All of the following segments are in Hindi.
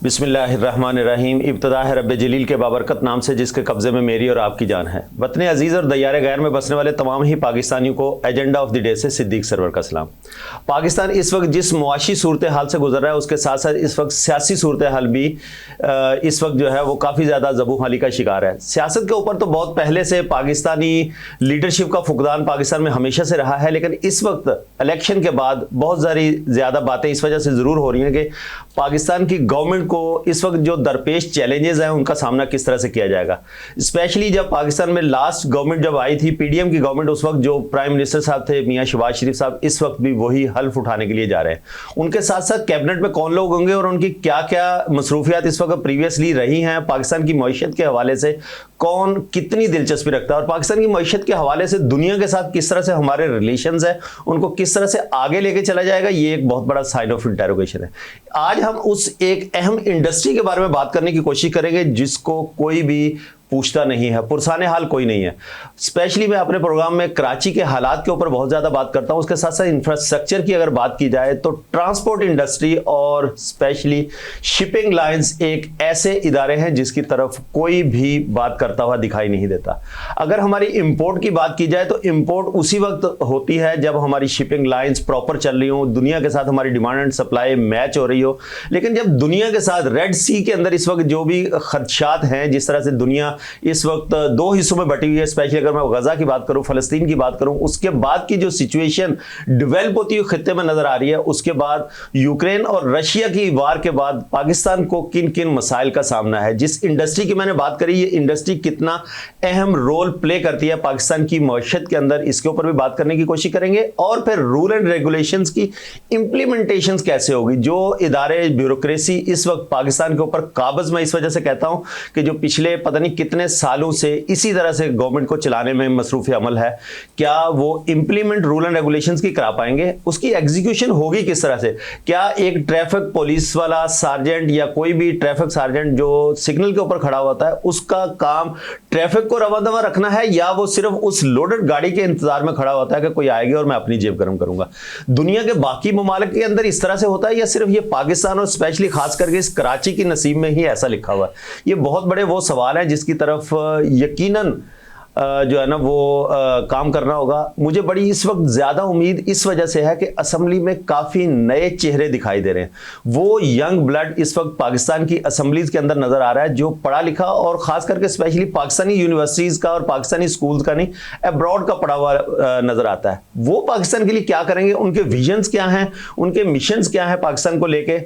बिस्मिल्लाहिर्रहमानिर्रहीम। इब्तिदा है रब्बे जलील के बाबरकत नाम से जिसके कब्ज़े में मेरी और आपकी जान है। वतन अजीज़ और दयारे गैर में बसने वाले तमाम ही पाकिस्तानियों को एजेंडा ऑफ द डे से सिद्दीक सरवर का सलाम। पाकिस्तान इस वक्त जिस मुआशी सूरत हाल से गुजर रहा है उसके साथ साथ इस वक्त सियासी सूरत हाल भी इस वक्त जो है वो काफ़ी ज़्यादा ज़बूहाली का शिकार है। सियासत के ऊपर तो बहुत पहले से पाकिस्तानी लीडरशिप का फुकदान पाकिस्तान में हमेशा से रहा है, लेकिन इस वक्त इलेक्शन के बाद बहुत सारी ज़्यादा बातें इस वजह से ज़रूर हो रही हैं कि पाकिस्तान की गवर्नमेंट को इस वक्त जो दरपेश चैलेंजेस हैं उनका सामना किस तरह से किया जाएगा। स्पेशली जब पाकिस्तान में लास्ट गवर्नमेंट जब आई थी, पीडीएम की गवर्नमेंट, उस वक्त जो प्राइम मिनिस्टर साहब थे मियां शहबाज शरीफ साहब, इस वक्त भी वही हल्फ उठाने के लिए जा रहे हैं। उनके साथ साथ कैबिनेट में कौन लोग होंगे और उनकी क्या क्या मसरूफियात इस वक्त प्रीवियसली रही हैं, पाकिस्तान की मईशत के हवाले से कौन कितनी दिलचस्पी रखता है और पाकिस्तान की मईशत के हवाले से दुनिया के साथ किस तरह से हमारे रिलेशंस है, उनको किस तरह से आगे लेके चला जाएगा, ये एक बहुत बड़ा साइन ऑफ इंटेरोगेशन है। आज हम उस एक अहम इंडस्ट्री के बारे में बात करने की कोशिश करेंगे जिसको कोई भी पूछता नहीं है, पुरसाने हाल कोई नहीं है। स्पेशली मैं अपने प्रोग्राम में कराची के हालात के ऊपर बहुत ज़्यादा बात करता हूं। उसके साथ साथ इंफ्रास्ट्रक्चर की अगर बात की जाए तो ट्रांसपोर्ट इंडस्ट्री और स्पेशली शिपिंग लाइंस एक ऐसे इदारे हैं जिसकी तरफ कोई भी बात करता हुआ दिखाई नहीं देता। अगर हमारी इंपोर्ट की बात की जाए तो इंपोर्ट उसी वक्त होती है जब हमारी शिपिंग लाइंस प्रॉपर चल रही हो, दुनिया के साथ हमारी डिमांड एंड सप्लाई मैच हो रही हो। लेकिन जब दुनिया के साथ रेड सी के अंदर इस वक्त जो भी खदशात हैं, जिस तरह से दुनिया इस वक्त दो हिस्सों में बटी हुई है, स्पेशली अगर मैं गजा की बात करूं, फलस्तीन की बात करूं, उसके बाद की जो सिचुएशन डेवलप होती हुई खित्ते में नजर आ रही है, उसके बाद यूक्रेन और रशिया की वार के बाद पाकिस्तान को किन किन मसाइल का सामना है। जिस इंडस्ट्री की मैंने बात करी, ये इंडस्ट्री कितना अहम रोल प्ले करती है पाकिस्तान की मईशत के अंदर, इसके ऊपर भी बात करने की कोशिश करेंगे। और फिर रूल एंड रेगुलेशंस की इंप्लीमेंटेशंस कैसे होगी। जो इदारे ब्यूरोक्रेसी इस वक्त पाकिस्तान के ऊपर काबज में, इस वजह से कहता हूं कि जो पिछले पता नहीं कितने सालों से इसी तरह से गवर्नमेंट को चलाने में मसरूफ अमल है, क्या वो इंप्लीमेंट रूल एंड रेगुलेशंस की करा पाएंगे, उसकी एग्जीक्यूशन होगी किस तरह से। क्या एक ट्रैफिक पुलिस वाला सार्जेंट या कोई भी ट्रैफिक सार्जेंट जो सिग्नल के ऊपर खड़ा होता है, उसका काम ट्रैफिक को रवा दवा रखना है, या वो सिर्फ उस लोडेड गाड़ी के इंतजार में खड़ा होता है कि कोई आएगी और मैं अपनी जेब गर्म करूंगा। दुनिया के बाकी ममालिक के अंदर इस तरह से होता है या सिर्फ ये पाकिस्तान और स्पेशली खास करके इस कराची की नसीब में ही ऐसा लिखा हुआ है। ये बहुत बड़े वो सवाल है जिसकी तरफ यकीनन जो है ना वो काम करना होगा। मुझे बड़ी इस वक्त ज़्यादा उम्मीद इस वजह से है कि असेंबली में काफ़ी नए चेहरे दिखाई दे रहे हैं। वो यंग ब्लड इस वक्त पाकिस्तान की असेंबलीज के अंदर नज़र आ रहा है जो पढ़ा लिखा और ख़ास करके स्पेशली पाकिस्तानी यूनिवर्सिटीज़ का और पाकिस्तानी स्कूल्स का नहीं, अब्रॉड का पढ़ा हुआ नज़र आता है। वो पाकिस्तान के लिए क्या करेंगे, उनके विजन्स क्या हैं, उनके मिशंस क्या हैं पाकिस्तान को लेके,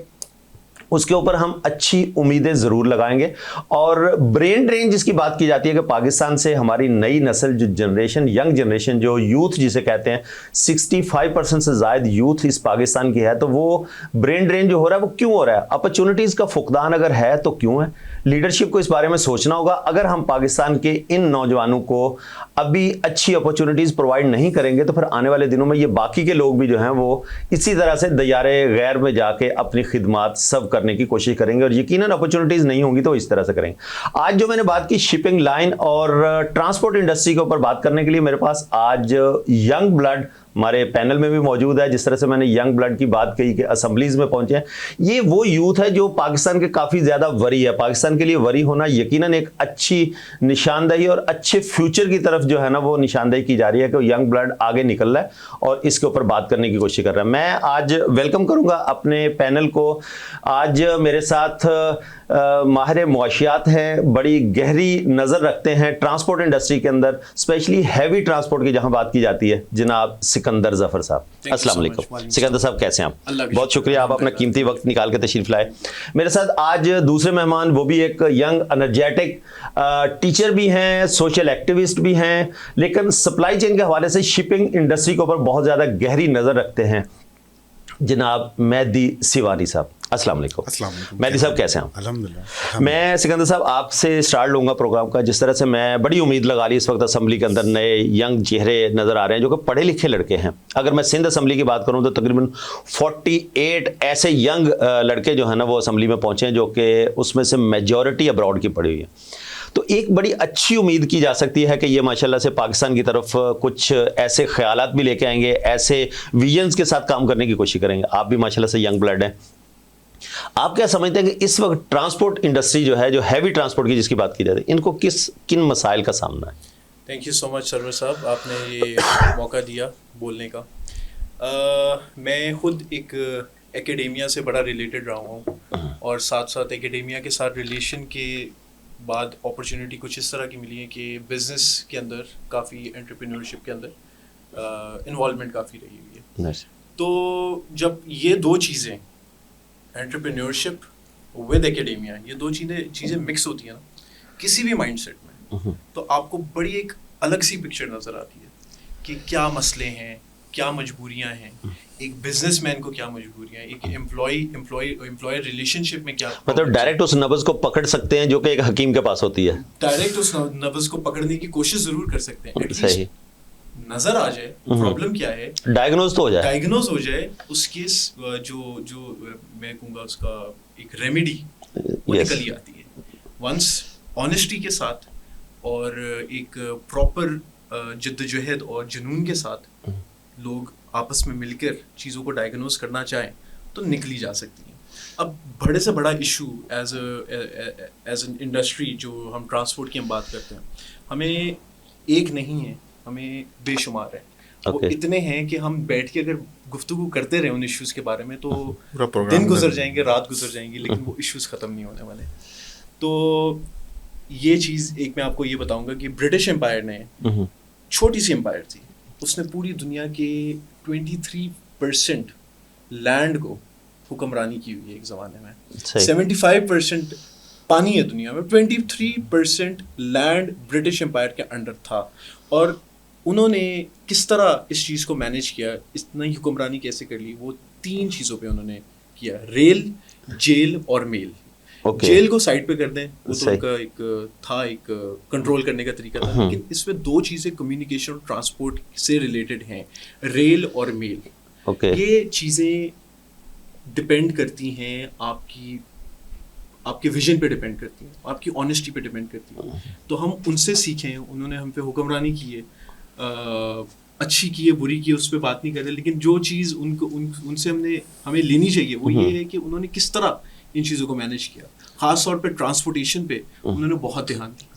उसके ऊपर हम अच्छी उम्मीदें ज़रूर लगाएंगे। और ब्रेन ड्रेन जिसकी बात की जाती है कि पाकिस्तान से हमारी नई नस्ल, जो जनरेशन, यंग जनरेशन, जो यूथ जिसे कहते हैं, 65% से ज़ायद यूथ इस पाकिस्तान की है, तो वो ब्रेन ड्रेन जो हो रहा है वो क्यों हो रहा है। अपॉर्चुनिटीज़ का फुकदान अगर है तो क्यों है। लीडरशिप को इस बारे में सोचना होगा। अगर हम पाकिस्तान के इन नौजवानों को अभी अच्छी अपॉर्चुनिटीज़ प्रोवाइड नहीं करेंगे तो फिर आने वाले दिनों में ये बाकी के लोग भी जो हैं वो इसी तरह से दयारे गैर में जाके अपनी खिदमात सब करने की कोशिश करेंगे और यकीनन अपॉर्चुनिटीज नहीं होंगी तो इस तरह से करेंगे। आज जो मैंने बात की शिपिंग लाइन और ट्रांसपोर्ट इंडस्ट्री के ऊपर बात करने के लिए मेरे पास आज यंग ब्लड हमारे पैनल में भी मौजूद है। जिस तरह से मैंने यंग ब्लड की बात कही कि असेंबलीज में पहुंचे हैं, ये वो यूथ है जो पाकिस्तान के काफ़ी ज़्यादा वरी है। पाकिस्तान के लिए वरी होना यकीनन एक अच्छी निशानदेही और अच्छे फ्यूचर की तरफ जो है ना वो निशानदेही की जा रही है कि यंग ब्लड आगे निकल रहा है और इसके ऊपर बात करने की कोशिश कर रहा है। मैं आज वेलकम करूंगा अपने पैनल को। आज मेरे साथ माहिर मुआशियात हैं, बड़ी गहरी नज़र रखते हैं ट्रांसपोर्ट इंडस्ट्री के अंदर, स्पेशली हैवी ट्रांसपोर्ट की जहां बात की जाती है, जनाब सिकंदर जफर साहब। अस्सलाम वालेकुम। सिकंदर साहब कैसे हैं आप? बहुत शुक्रिया, आप अपना कीमती वक्त निकाल के तशरीफ लाए। मेरे साथ आज दूसरे मेहमान, वो भी एक यंग एनर्जेटिक टीचर भी हैं, सोशल एक्टिविस्ट भी हैं, लेकिन सप्लाई चेन के हवाले से शिपिंग इंडस्ट्री के ऊपर बहुत ज़्यादा गहरी नज़र रखते हैं, जनाब मेहदी सिवानी साहब। अस्सलाम वालेकुम। मेहदी साहब कैसे हैं? अल्हम्दुलिल्लाह। मैं सिकंदर साहब आपसे स्टार्ट लूँगा प्रोग्राम का। जिस तरह से मैं बड़ी उम्मीद लगा ली, इस वक्त असेंबली के अंदर नए यंग चेहरे नज़र आ रहे हैं जो कि पढ़े लिखे लड़के हैं। अगर मैं सिंध असेंबली की बात करूँ तो तकरीबन 48 ऐसे यंग लड़के जो है ना वो असेंबली में पहुँचे हैं, जो कि उसमें से मेजॉरिटी अब्रॉड की पड़ी हुई है। तो एक बड़ी अच्छी उम्मीद की जा सकती है कि ये माशाल्लाह से पाकिस्तान की तरफ कुछ ऐसे ख्यालात भी लेके आएंगे, ऐसे विजन्स के साथ काम करने की कोशिश करेंगे। आप भी माशाल्लाह से यंग ब्लड हैं, आप क्या समझते हैं कि इस वक्त ट्रांसपोर्ट इंडस्ट्री जो है, जो हैवी ट्रांसपोर्ट की जिसकी बात की जाती है, इनको किन मसाइल का सामना है? Thank you so much Sarwar साहब, आपने ये मौका दिया बोलने का। मैं खुद एक एकेडेमिया से बड़ा रिलेटेड रहा हूँ और साथ साथ एकेडेमिया के साथ रिलेशन के बाद अपॉर्चुनिटी कुछ इस तरह की मिली है कि बिज़नेस के अंदर काफ़ी एंटरप्रेन्योरशिप के अंदर इन्वॉल्वमेंट काफ़ी रही हुई है। तो जब ये दो चीज़ें एंटरप्रेन्योरशिप विद एकेडेमिया, ये दो चीज़ें मिक्स होती हैं ना किसी भी माइंडसेट में, तो आपको बड़ी एक अलग सी पिक्चर नज़र आती है कि क्या मसले हैं, क्या मजबूरियां हैं, एक बिजनेसमैन को क्या मजबूरियां हैं, एक एम्प्लॉयर रिलेशनशिप में क्या, मतलब डायरेक्ट उस नब्ज को पकड़ सकते हैं जो कि एक हकीम के पास होती है। डायरेक्ट उस नब्ज को पकड़ने की कोशिश जरूर कर सकते हैं, सही नजर आ जाए प्रॉब्लम क्या है, डायग्नोज तो हो जाए, डायग्नोज हो जाए, उसके जो मैं कहूँगा उसका एक रेमेडी वो निकल ही आती है वंस ऑनेस्टी के साथ और एक प्रॉपर जिद्दोजहद और जुनून के साथ लोग आपस में मिलकर चीज़ों को डायग्नोज करना चाहें तो निकली जा सकती है। अब बड़े से बड़ा इशू एज एन इंडस्ट्री जो हम ट्रांसपोर्ट की हम बात करते हैं, हमें एक नहीं है, हमें बेशुमार है। वो इतने हैं कि हम बैठ के अगर गुफ्तगू करते रहे उन इश्यूज़ के बारे में तो दिन गुजर जाएंगे, रात गुजर जाएंगी, लेकिन वो इश्यूज़ ख़त्म नहीं होने वाले। तो ये चीज़ एक मैं आपको ये बताऊंगा कि ब्रिटिश एम्पायर ने, छोटी सी एम्पायर थी, उसने पूरी दुनिया के 23% लैंड को हुक्मरानी की हुई है एक ज़माने में। 75% पानी है दुनिया में, 23% लैंड ब्रिटिश एम्पायर के अंडर था। और उन्होंने किस तरह इस चीज़ को मैनेज किया, इतनी हुक्मरानी कैसे कर ली, वो 3 चीज़ों पे उन्होंने किया, रेल, जेल और मेल। जेल को साइड पे कर दें, वो तो उनका एक कंट्रोल करने का तरीका था, लेकिन इसमें 2 चीज़ें कम्युनिकेशन और ट्रांसपोर्ट से रिलेटेड हैं, रेल और मेल। ये चीज़ें डिपेंड करती हैं आपके विजन पे डिपेंड करती हैं, आपकी ऑनेस्टी पे डिपेंड करती हैं। तो हम उनसे सीखें, उन्होंने हम पे हुक्मरानी की है, अच्छी की है, बुरी की है, उस पर बात नहीं कर रहे, लेकिन जो चीज़ उनसे हमें लेनी चाहिए वो ये है कि उन्होंने किस तरह इन चीज़ों को मैनेज किया। ख़ास तौर पे ट्रांसपोर्टेशन पे उन्होंने बहुत ध्यान दिया।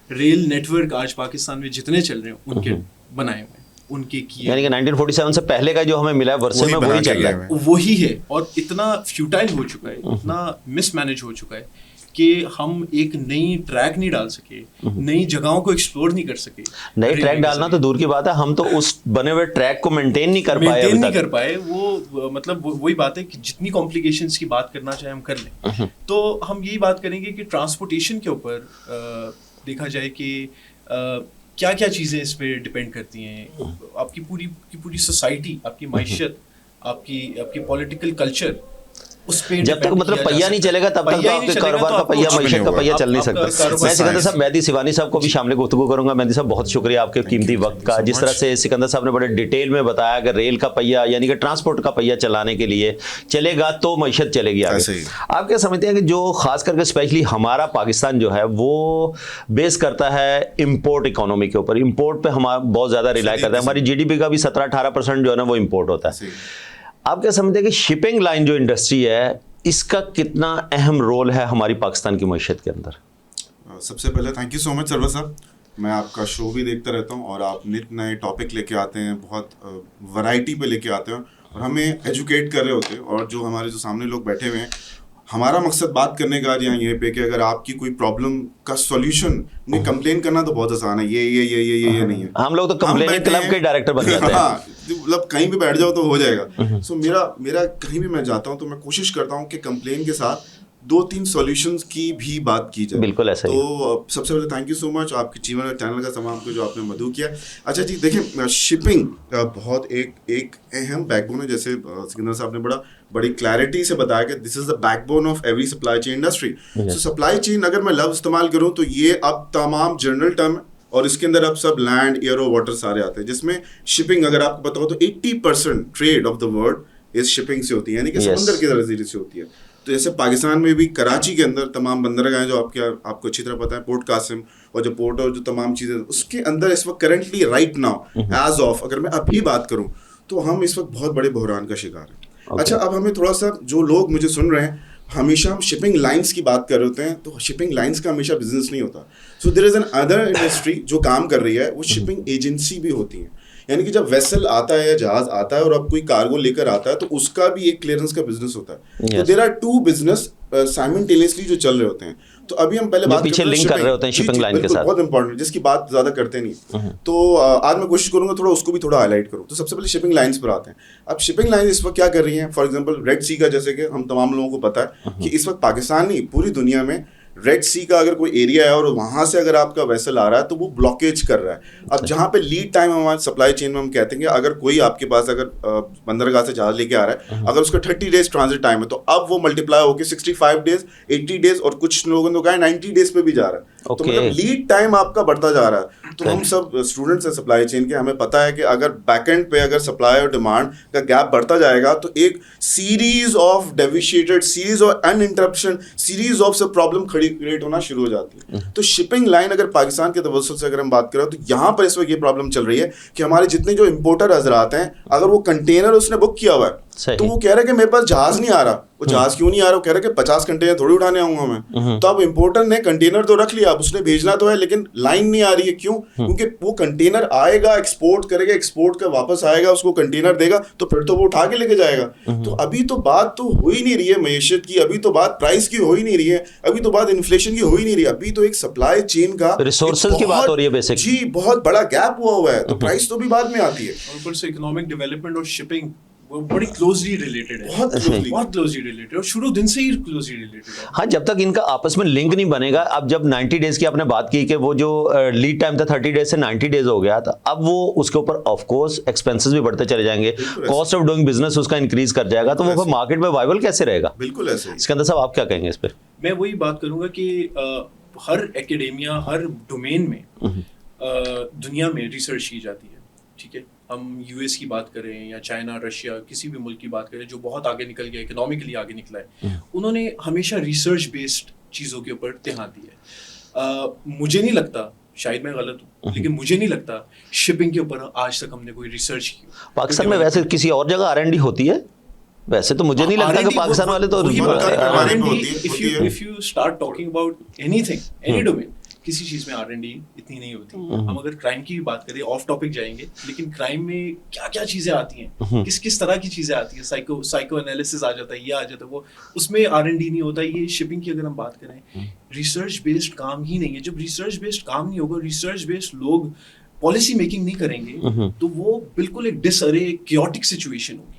रेल नेटवर्क आज पाकिस्तान में जितने चल रहे हैं उनके बनाए हुए, उनके किए, यानी कि 1947 से पहले का जो हमें मिला है वर्षों में वही चल रहा है, वही है। और इतना फ्यूटाइल हो चुका है, इतना मिसमैनेज हो चुका है कि हम एक नई ट्रैक नहीं डाल सके, नई जगहों को एक्सप्लोर नहीं कर सके। नई ट्रैक डालना तो दूर की बात है, हम तो उस बने हुए ट्रैक को मेंटेन नहीं कर पाए। वो मतलब वही बात है कि जितनी कॉम्प्लिकेशंस की बात करना चाहे हम कर लें। तो हम यही बात करेंगे कि ट्रांसपोर्टेशन के ऊपर देखा जाए कि क्या क्या चीज़ें इस पर डिपेंड करती हैं। आपकी पूरी सोसाइटी, आपकी माइशत, आपकी पॉलिटिकल कल्चर, जब तक मतलब पहिया नहीं चलेगा तब तक तो आपके कारोबार का पहिया, मईशत का पहिया चल नहीं सकता। मैं सिकंदर साहब, मेहदी सिवानी साहब को भी शामिल गुफ्तगू करूंगा। मेहदी साहब, बहुत शुक्रिया आपके कीमती वक्त का। जिस तरह से सिकंदर साहब ने बड़े डिटेल में बताया कि रेल का पहिया यानी कि ट्रांसपोर्ट का पहिया चलाने के लिए चलेगा तो मईशत चलेगी आगे। आप क्या समझते हैं कि जो खास करके स्पेशली हमारा पाकिस्तान जो है वो बेस करता है इम्पोर्ट इकोनॉमी के ऊपर, इम्पोर्ट पे हमारा बहुत ज़्यादा रिलाई करता है, हमारी GDP का भी 17-18% जो है ना वो इम्पोर्ट होता है। आप क्या समझते हैं कि शिपिंग लाइन जो इंडस्ट्री है इसका कितना अहम रोल है हमारी पाकिस्तान की मईशत के अंदर? सबसे पहले thank you so much Sarwar साहब। मैं आपका शो भी देखता रहता हूँ और आप नित नए टॉपिक लेके आते हैं, बहुत वैरायटी पे लेके आते हैं और हमें एजुकेट कर रहे होते हैं। और जो हमारे जो सामने लोग बैठे हुए हैं, हमारा मकसद बात करने का यहाँ ये पे कि अगर आपकी कोई प्रॉब्लम का सॉल्यूशन नहीं, कंप्लेन करना तो बहुत आसान है, ये नहीं है। हम लोग तो कंप्लेनिंग क्लब के डायरेक्टर बन जाते हैं। हाँ, मतलब कहीं भी बैठ जाओ तो हो जाएगा। सो मेरा कहीं भी मैं जाता हूँ तो मैं कोशिश करता हूँ कि कंप्लेन के साथ 2-3 सॉल्यूशंस की भी बात की जाए। बिल्कुल ऐसा ही। तो सबसे पहले थैंक यू सो मच आपके जीवन और चैनल का तमाम को जो आपने मदू किया। अच्छा जी, देखिए शिपिंग बहुत एक अहम बैकबोन है, जैसे सिकंदर साहब ने बड़ी क्लैरिटी से बताया कि this is the backbone of every supply chain industry. So supply chain अगर मैं लफ्ज इस्तेमाल करूँ तो ये अब तमाम जनरल टर्म है और इसके अंदर अब सब लैंड, एयर और वाटर सारे आते हैं, जिसमें शिपिंग अगर आपको बताओ तो 80% ट्रेड ऑफ द वर्ल्ड इस शिपिंग से होती है, यानी कि समुद्र के जरिए से होती है। तो जैसे पाकिस्तान में भी कराची के अंदर तमाम बंदरगाहें जो आपको अच्छी तरह पता है, पोर्ट कासिम और जो पोर्ट और जो तमाम चीज़ें उसके अंदर इस वक्त currently right now as of अगर मैं अभी बात करूं तो हम इस वक्त बहुत बड़े बहरान का शिकार हैं। अच्छा, अब हमें थोड़ा सा, जो लोग मुझे सुन रहे हैं, हमेशा हम शिपिंग लाइंस की बात कर रहे होते हैं, तो शिपिंग लाइंस का हमेशा बिजनेस नहीं होता। So there is another industry जो काम कर रही है, वो शिपिंग एजेंसी भी होती है। यानी कि जब वेसल आता है या जहाज आता है और अब कोई कार्गो लेकर आता है तो उसका भी एक क्लियरेंस का बिजनेस होता है। तो there are two business simultaneously जो चल रहे होते हैं। तो अभी हम पहले बात पीछे लिंक कर रहे होते हैं शिपिंग लाइन के साथ, बहुत इंपॉर्टेंट, जिसकी बात ज्यादा करते नहीं। तो आज मैं कोशिश करूंगा थोड़ा उसको भी थोड़ा हाईलाइट करूं। तो सबसे पहले शिपिंग लाइंस पर आते हैं। अब शिपिंग लाइन इस वक्त क्या कर रही हैं? फॉर एग्जांपल रेड सी का, जैसे कि हम तमाम लोगों को पता है कि इस वक्त पाकिस्तान नहीं पूरी दुनिया में रेड सी का अगर कोई एरिया है और वहां से अगर आपका वेसल आ रहा है तो वो ब्लॉकेज कर रहा है। अब जहां पे लीड टाइम हमारे सप्लाई चेन में हम कहते हैं कि अगर कोई आपके पास अगर बंदरगाह से जहाज लेके आ रहा है, अगर उसका 30 डेज ट्रांजिट टाइम है, तो अब वो मल्टीप्लाई होकर 65 डेज, 80 डेज और कुछ लोगों ने कहा 90 डेज पे भी जा रहा है। तो मतलब लीड टाइम आपका बढ़ता जा रहा है। तो हम सब स्टूडेंट्स हैं सप्लाई चेन के, हमें पता है कि अगर बैकएंड पे अगर सप्लाई और डिमांड का गैप बढ़ता जाएगा तो एक series of deviated, series of uninterruption, series of सब प्रॉब्लम क्रिएट होना शुरू हो जाती है। तो शिपिंग लाइन अगर पाकिस्तान के तवज्जुह से अगर हम बात करें तो यहाँ पर इस वक्त ये प्रॉब्लम चल रही है कि हमारे जितने जो इंपोर्टर हजरात हैं, अगर वो कंटेनर उसने बुक किया हुआ है तो वो कह रहा है कि मेरे पास जहाज नहीं आ रहा। वो जहाज क्यों नहीं आ रहा? वो कह रहा है कि 50 कंटेनर थोड़ी उठाने आऊंगा मैं। तो अब इंपोर्टर ने कंटेनर तो रख लिया, अब उसने भेजना तो है, लेकिन लाइन नहीं आ रही है। क्यों? क्योंकि वो कंटेनर आएगा, एक्सपोर्ट करेगा, एक्सपोर्ट का वापस आएगा, उसको कंटेनर देगा तो फिर तो वो उठा के लेके जाएगा। तो अभी तो बात तो हो ही नहीं रही है मईशत की, अभी तो बात प्राइस की हो ही नहीं रही है, अभी तो बात इन्फ्लेशन की हो ही नहीं रही है। अभी तो एक सप्लाई चेन का, रिसोर्सेज की बात हो रही है बेसिक। जी, बहुत बड़ा गैप हुआ है। तो प्राइस तो भी बाद में आती है। और ऊपर से इकोनॉमिक डेवलपमेंट और शिपिंग वो बड़ी क्लोजली रिलेटेड है, बहुत क्लोजली रिलेटेड और शुरू दिन से ही क्लोजली रिलेटेड है। हाँ, जब तक इनका आपस में लिंक नहीं बनेगा। अब जब 90 डेज की आपने बात की कि वो जो लीड टाइम था 30 डेज से 90 डेज हो गया, तो अब वो उसके ऊपर ऑफ कोर्स एक्सपेंसेस भी बढ़ते चले जाएंगे, कॉस्ट ऑफ डूइंग बिजनेस उसका इंक्रीज कर जाएगा, तो वो मार्केट में वाइबल कैसे रहेगा? बिल्कुल ऐसे। सिकंदर साहब, आप क्या कहेंगे इस पर? मैं वही बात करूंगा कि हर एकेडेमिया, हर डोमेन में दुनिया में रिसर्च की जाती है। ठीक है, हम यूएस की बात करें या चाइना, रशिया, किसी भी मुल्क की बात करें जो बहुत आगे निकल गया, इकोनॉमिकली आगे निकला है, उन्होंने हमेशा रिसर्च बेस्ड चीज़ों के ऊपर ध्यान दिया है। मुझे नहीं लगता, शायद मैं गलत हूँ, लेकिन मुझे नहीं लगता शिपिंग के ऊपर आज तक हमने कोई रिसर्च की। पाकिस्तान में वैसे किसी और जगह R&D होती है? वैसे तो मुझे नहीं लगता कि पाकिस्तान वाले तो if you start talking about anything, any domain, किसी चीज में R&D इतनी नहीं होती। हम अगर क्राइम की भी बात करें, ऑफ टॉपिक जाएंगे, लेकिन क्राइम में क्या क्या चीजें आती हैं, किस किस तरह की चीजें आती हैं, साइको एनालिसिस आ जाता है, ये आ जाता है, वो उसमें R&D नहीं होता। ये शिपिंग की अगर हम बात करें, रिसर्च बेस्ड काम ही नहीं है। जब रिसर्च बेस्ड काम नहीं होगा, रिसर्च बेस्ड लोग पॉलिसी मेकिंग नहीं करेंगे, तो वो बिल्कुल एक डिसअरे, क्योटिक सिचुएशन होगी।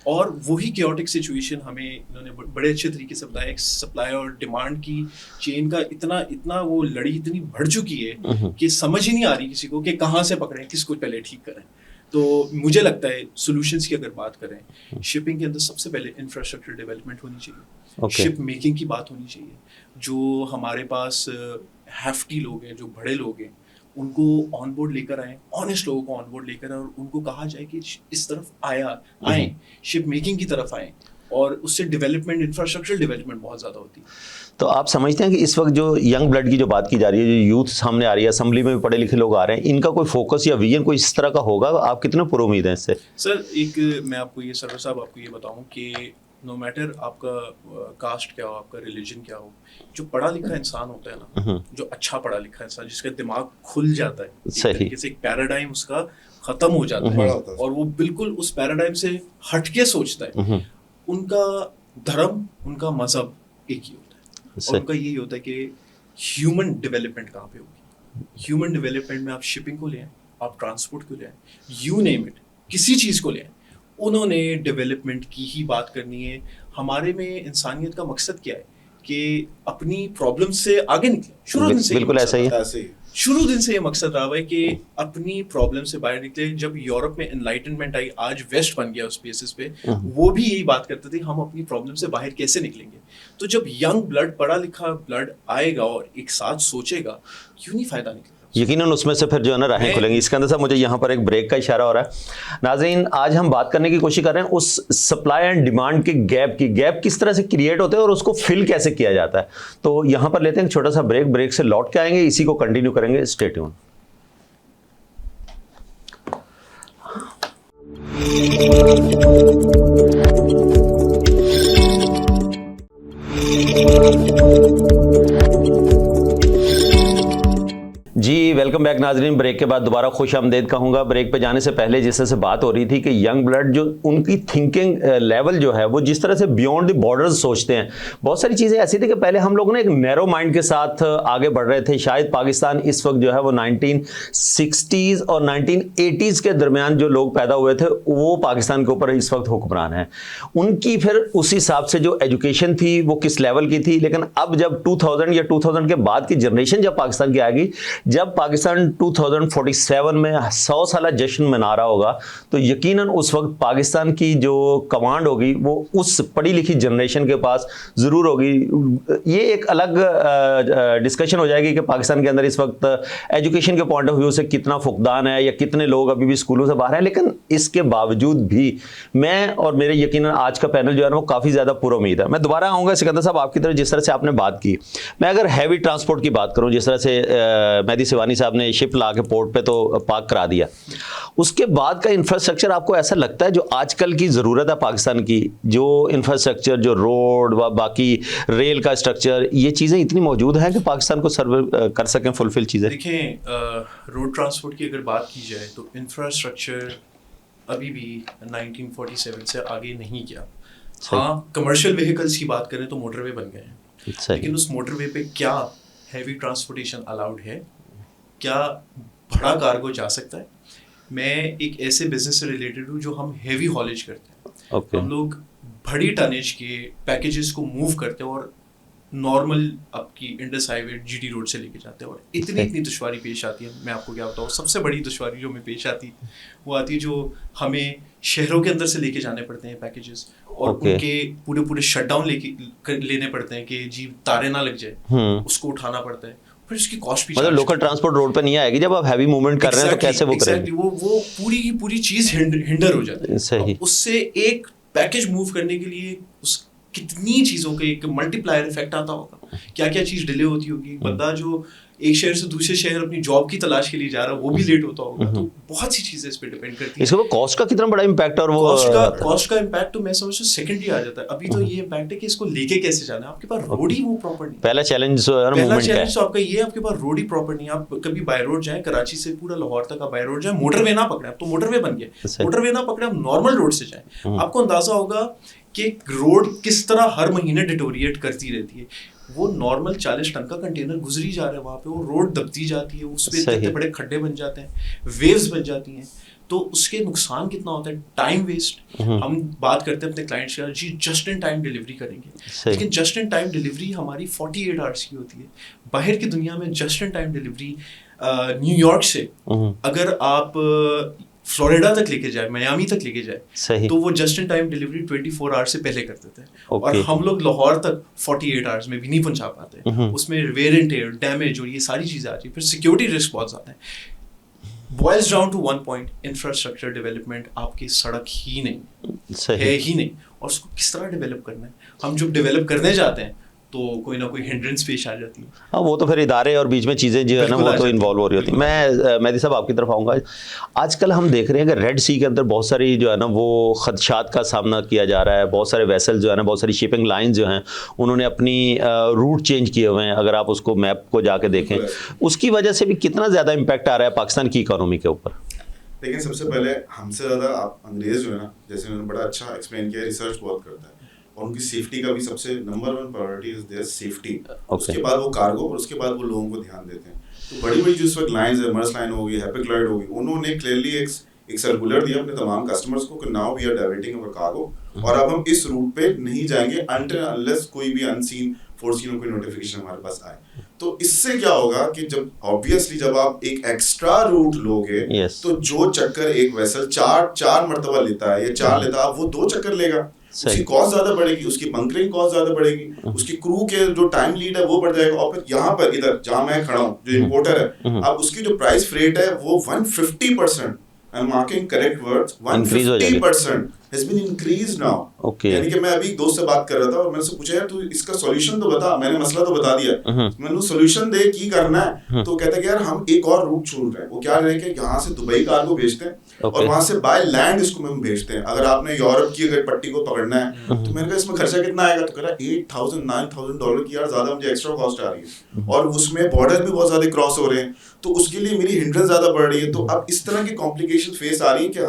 और वही क्योटिक सिचुएशन हमें इन्होंने बड़े अच्छे तरीके से बताया। सप्लाई और डिमांड की चेन का इतना वो लड़ी इतनी बढ़ चुकी है कि समझ ही नहीं आ रही किसी को कि कहाँ से पकड़ें, किसको पहले ठीक करें। तो मुझे लगता है सॉल्यूशंस की अगर बात करें, शिपिंग के अंदर सबसे पहले इंफ्रास्ट्रक्चर डेवलपमेंट होनी चाहिए, शिप मेकिंग की बात होनी चाहिए। जो हमारे पास हैफ्टी लोग हैं, जो बड़े लोग हैं, उनको ऑन बोर्ड लेकर आए, ऑनेस्ट लोगों को ऑन बोर्ड लेकर आए और उनको कहा जाए कि इस तरफ आए, शिप मेकिंग की तरफ आए, और उससे डेवलपमेंट, इंफ्रास्ट्रक्चर डेवलपमेंट बहुत ज़्यादा होती है। तो आप समझते हैं कि इस वक्त जो यंग ब्लड की जो बात की जा रही है, जो यूथ सामने आ रही है, असेंबली में भी पढ़े लिखे लोग आ रहे हैं, इनका कोई फोकस या विजन कोई इस तरह का होगा? आप कितने पुरुमीद हैं इससे? सर, एक मैं आपको ये सरवर साहब आपको ये बताऊं कि नो मैटर आपका कास्ट क्या हो, आपका रिलीजन क्या हो, जो पढ़ा लिखा इंसान होता है ना, जो अच्छा पढ़ा लिखा इंसान, जिसका दिमाग खुल जाता है, एक तरीके से एक पैराडाइम उसका खत्म हो जाता है और वो बिल्कुल उस पैराडाइम से हटके सोचता है, उनका धर्म, उनका मजहब एक ही होता है। और उनका यही होता है कि ह्यूमन डेवलपमेंट कहाँ पे होगी। ह्यूमन डेवलपमेंट में आप शिपिंग को ले आए, आप ट्रांसपोर्ट को ले आए, यू नेम इट, किसी चीज़ को ले आए, उन्होंने डेवलपमेंट की ही बात करनी है। हमारे में इंसानियत का मकसद क्या है कि अपनी प्रॉब्लम से आगे निकले। शुरू दिन से बिल्कुल ऐसा ही शुरू दिन से ये मकसद रहा है कि अपनी प्रॉब्लम से बाहर निकले। जब यूरोप में एनलाइटनमेंट आई, आज वेस्ट बन गया उस बेसिस पे, वो भी यही बात करते थे, हम अपनी प्रॉब्लम से बाहर कैसे निकलेंगे। तो जब यंग ब्लड, पढ़ा लिखा ब्लड आएगा और एक साथ सोचेगा, क्यों नहीं फायदा निकलेगा। यकीनन उसमें से फिर जो है ना राहें खुलेंगी। इसके अंदर साहब मुझे यहाँ पर एक ब्रेक का इशारा हो रहा है। नाज़रीन, आज हम बात करने की कोशिश कर रहे हैं उस सप्लाई एंड डिमांड के गैप किस तरह से क्रिएट होते हैं और उसको फिल कैसे किया जाता है। तो यहाँ पर लेते हैं एक छोटा सा ब्रेक से लौट के आएंगे, इसी को कंटिन्यू करेंगे। Stay tune. जी वेलकम बैक नाजरीन। ब्रेक के बाद दोबारा खुश आमदेद कहूँगा। ब्रेक पे जाने से पहले जिस तरह से बात हो रही थी कि यंग ब्लड जो उनकी थिंकिंग लेवल जो है वो जिस तरह से बियॉन्ड द बॉर्डर्स सोचते हैं, बहुत सारी चीज़ें ऐसी थी कि पहले हम लोग ना एक नैरो माइंड के साथ आगे बढ़ रहे थे। शायद पाकिस्तान इस वक्त जो है वो 1960s और 1980s के दरमियान जो लोग पैदा हुए थे वो पाकिस्तान के ऊपर इस वक्त हुक्मरान हैं। उनकी फिर उस हिसाब से जो एजुकेशन थी वो किस लेवल की थी। लेकिन अब जब 2000 या 2000 के बाद की जनरेशन जब पाकिस्तान की आएगी, जब पाकिस्तान 2047 में 100 साल जश्न मना रहा होगा, तो यकीनन उस वक्त पाकिस्तान की जो कमांड होगी वो उस पढ़ी लिखी जनरेशन के पास ज़रूर होगी। ये एक अलग डिस्कशन हो जाएगी कि पाकिस्तान के अंदर इस वक्त एजुकेशन के पॉइंट ऑफ व्यू से कितना फुकदान है या कितने लोग अभी भी स्कूलों से बाहर हैं। लेकिन इसके बावजूद भी मैं और मेरे यकीनन आज का पैनल जो है ना वो काफ़ी ज़्यादा पुरुमीद है। मैं दोबारा आऊँगा सिकंदर साहब आपकी तरफ, जिस तरह से आपने बात की। मैं अगर हैवी ट्रांसपोर्ट की बात करूँ, जिस तरह से मेहदी सिवानी साहब ने शिप ला के पोर्ट पे तो पार्क करा दिया, उसके बाद का इंफ्रास्ट्रक्चर आपको ऐसा लगता है जो आजकल की ज़रूरत है पाकिस्तान की, जो इंफ्रास्ट्रक्चर, जो रोड व बाकी रेल का स्ट्रक्चर, ये चीज़ें इतनी मौजूद हैं कि पाकिस्तान को सर्व कर सकें फुलफिल चीज़ें? देखें, रोड ट्रांसपोर्ट की अगर बात की जाए तो इंफ्रास्ट्रक्चर अभी भी 1947 से आगे नहीं गया। हाँ, कमर्शियल व्हीकल्स की बात करें तो मोटरवे बन गए हैं, लेकिन उस मोटरवे पे क्या हैवी ट्रांसपोर्टेशन अलाउड है? क्या बड़ा कार्गो जा सकता है? मैं एक ऐसे बिजनेस से रिलेटेड हूँ जो हम हैवी हॉलेज करते हैं। हम लोग बड़ी टनेज के पैकेजेस को मूव करते हैं और नॉर्मल आपकी इंडस हाईवे जीटी रोड से लेके जाते हैं, और इतनी दुश्वारी पेश आती है। मैं आपको क्या बताऊँ, सबसे बड़ी दुश्वारी जो हमें पेश आती है वो आती है जो हमें शहरों के अंदर से लेके जाने पड़ते हैं पैकेजेस, और उनके पूरे शटडाउन लेने पड़ते हैं कि जी तारे ना लग जाए, उसको उठाना पड़ता है। फिर उसकी कॉस्ट भी, मतलब लोकल ट्रांसपोर्ट रोड पे नहीं आएगी जब आप हैवी मूवमेंट कर रहे हैं तो कैसे वो करेंगे? वो पूरी की पूरी चीज हिंडर हो जाती है। सही। उससे एक पैकेज मूव करने के लिए उस कितनी चीजों का एक मल्टीप्लायर इफेक्ट आता होगा, क्या क्या चीज डिले होती होगी। बंदा जो एक शहर से दूसरे शहर अपनी जॉब की तलाश के लिए जा रहा है वो भी लेट होता होगा। तो बहुत सी चीजें इस पे डिपेंड करती है। इसके ऊपर कॉस्ट का कितना बड़ा इम्पैक्ट, और वो कॉस्ट का इम्पैक्ट तो मैं समझता हूँ सेकेंडरी आ जाता है। अभी तो ये इम्पैक्ट है कि इसको लेके कैसे जाना है। आपके पास रोड ही वो प्रॉपर नहीं। पहला चैलेंज तो आपका ये, आपके पास रोड ही प्रॉपर नहीं। आप कभी बाय रोड जाए, कराची से पूरा लाहौर तक आप बाय रोड जाए, मोटरवे ना पकड़े, अब तो मोटरवे बन गया, मोटरवे ना पकड़े, आप नॉर्मल रोड से जाए, आपको अंदाजा होगा कि रोड किस तरह हर महीने डिटोरिएट करती रहती है। वो नॉर्मल 40 टन का कंटेनर गुजरी जा रहा है वहाँ पे, वो रोड दबती जाती है, उस पे इतने बड़े खड्डे बन जाते हैं, वेव्स बन जाती हैं, तो उसके नुकसान कितना होता है, टाइम वेस्ट। हम बात करते हैं अपने क्लाइंट्स का, जी जस्ट इन टाइम डिलीवरी करेंगे, लेकिन जस्ट इन टाइम डिलीवरी हमारी 48 आवर्स की होती है। बाहर की दुनिया में just in time delivery New York से अगर आप फ्लोरिडा तक लेके जाए, मियामी तक लेके जाए, तो वो just in time delivery 24 hours से पहले कर देते हैं। और हम लोग लाहौर तक 48 आवर्स में भी नहीं पहुंचा पाते। उसमें वेयर एंड टेयर, डैमेज और ये सारी चीजें आती है, फिर सिक्योरिटी रिस्क बहुत ज्यादा है। Boils down to one point, infrastructure development आपकी सड़क ही नहीं है ही नहीं, और उसको किस तरह डेवलप करना है। हम जब डेवलप करने जाते हैं तो कोई ना कोई हिंड्रेंस पेश आ जाती है। हाँ, वो तो फिर इदारे और बीच में चीज़ें जो है ना वो तो इन्वॉल्व हो रही होती है। मैं मेहदी साहब आपकी तरफ आऊँगा। आजकल हम देख रहे हैं कि रेड सी के अंदर बहुत सारी जो है ना वो खदशात का सामना किया जा रहा है। बहुत सारे वेसल जो है ना, बहुत सारी शिपिंग लाइन जो हैं उन्होंने अपनी रूट चेंज किए हुए हैं। अगर आप उसको मैप को जाके देखें, उसकी वजह से भी कितना ज़्यादा इम्पैक्ट आ रहा है पाकिस्तान की इकोनॉमी के ऊपर। लेकिन सबसे पहले हमसे ज़्यादा आप अंग्रेज जो है ना, जैसे उन्होंने बड़ा अच्छा एक्सप्लेन किया, रिसर्च बहुत करता है और उनकी सेफ्टी का भी सबसे number 1 priority is their safety. उसके बाद वो कार्गो और उसके बाद वो लोगों को ध्यान देते हैं। तो बड़ी बड़ी जो इस वक्त लाइन्स है, मर्स लाइन होगी, हैपिक लाइट होगी, उन्होंने क्लियरली एक सर्कुलर दिया अपने तमाम कस्टमर्स को कि now we are diverting our cargo, और अब हम इस रूट पे नहीं जाएंगे अनटिल अनलेस कोई भी अनसीन फोर्सिंग कोई नोटिफिकेशन हमारे पास आए। तो इससे क्या होगा कि जब ऑब्वियसली जब आप एक एक्स्ट्रा रूट लोगे तो जो चक्कर एक वेसल चार मरतबा लेता है या 4 लेता है, वो 2 चक्कर लेगा। उसकी कॉस्ट ज्यादा बढ़ेगी, उसकी बंकरिंग कॉस्ट ज्यादा बढ़ेगी, उसकी क्रू के जो टाइम लीड है वो बढ़ जाएगा। और फिर यहाँ पर इधर जहां मैं खड़ा हूँ जो इंपोर्टर है, अब उसकी जो प्राइस फ्रेट है वो 150%, I am marking correct words, 150% has been increased now. Okay. यानी कि मैं अभी एक दोस्त से बात कर रहा था और मैंने उससे पूछा यार तू इसका सॉल्यूशन तो बता, मैंने मसला तो बता दिया, मैंने सॉल्यूशन दे की करना है। तो कहता है कि यार हम एक और रूट छोड़ रहे हैं। वो क्या रहे कि यहाँ से दुबई कार्गो भेजते हैं और वहां से बाय लैंड इसको हम भेजते हैं। अगर आपने यूरोप की अगर पट्टी को पकड़ना है तो मैंने कहा इसमें खर्चा कितना आएगा, तो कह रहा है $8,000-9,000 की यार ज्यादा मुझे एक्स्ट्रा कॉस्ट आ रही है और उसमें बॉर्डर भी बहुत ज्यादा क्रॉस हो रहे हैं, तो उसके लिए मेरी हिंड्रेंस ज्यादा बढ़ रही है। तो अब इस तरह की कॉम्प्लिकेशन फेस आ रही है कि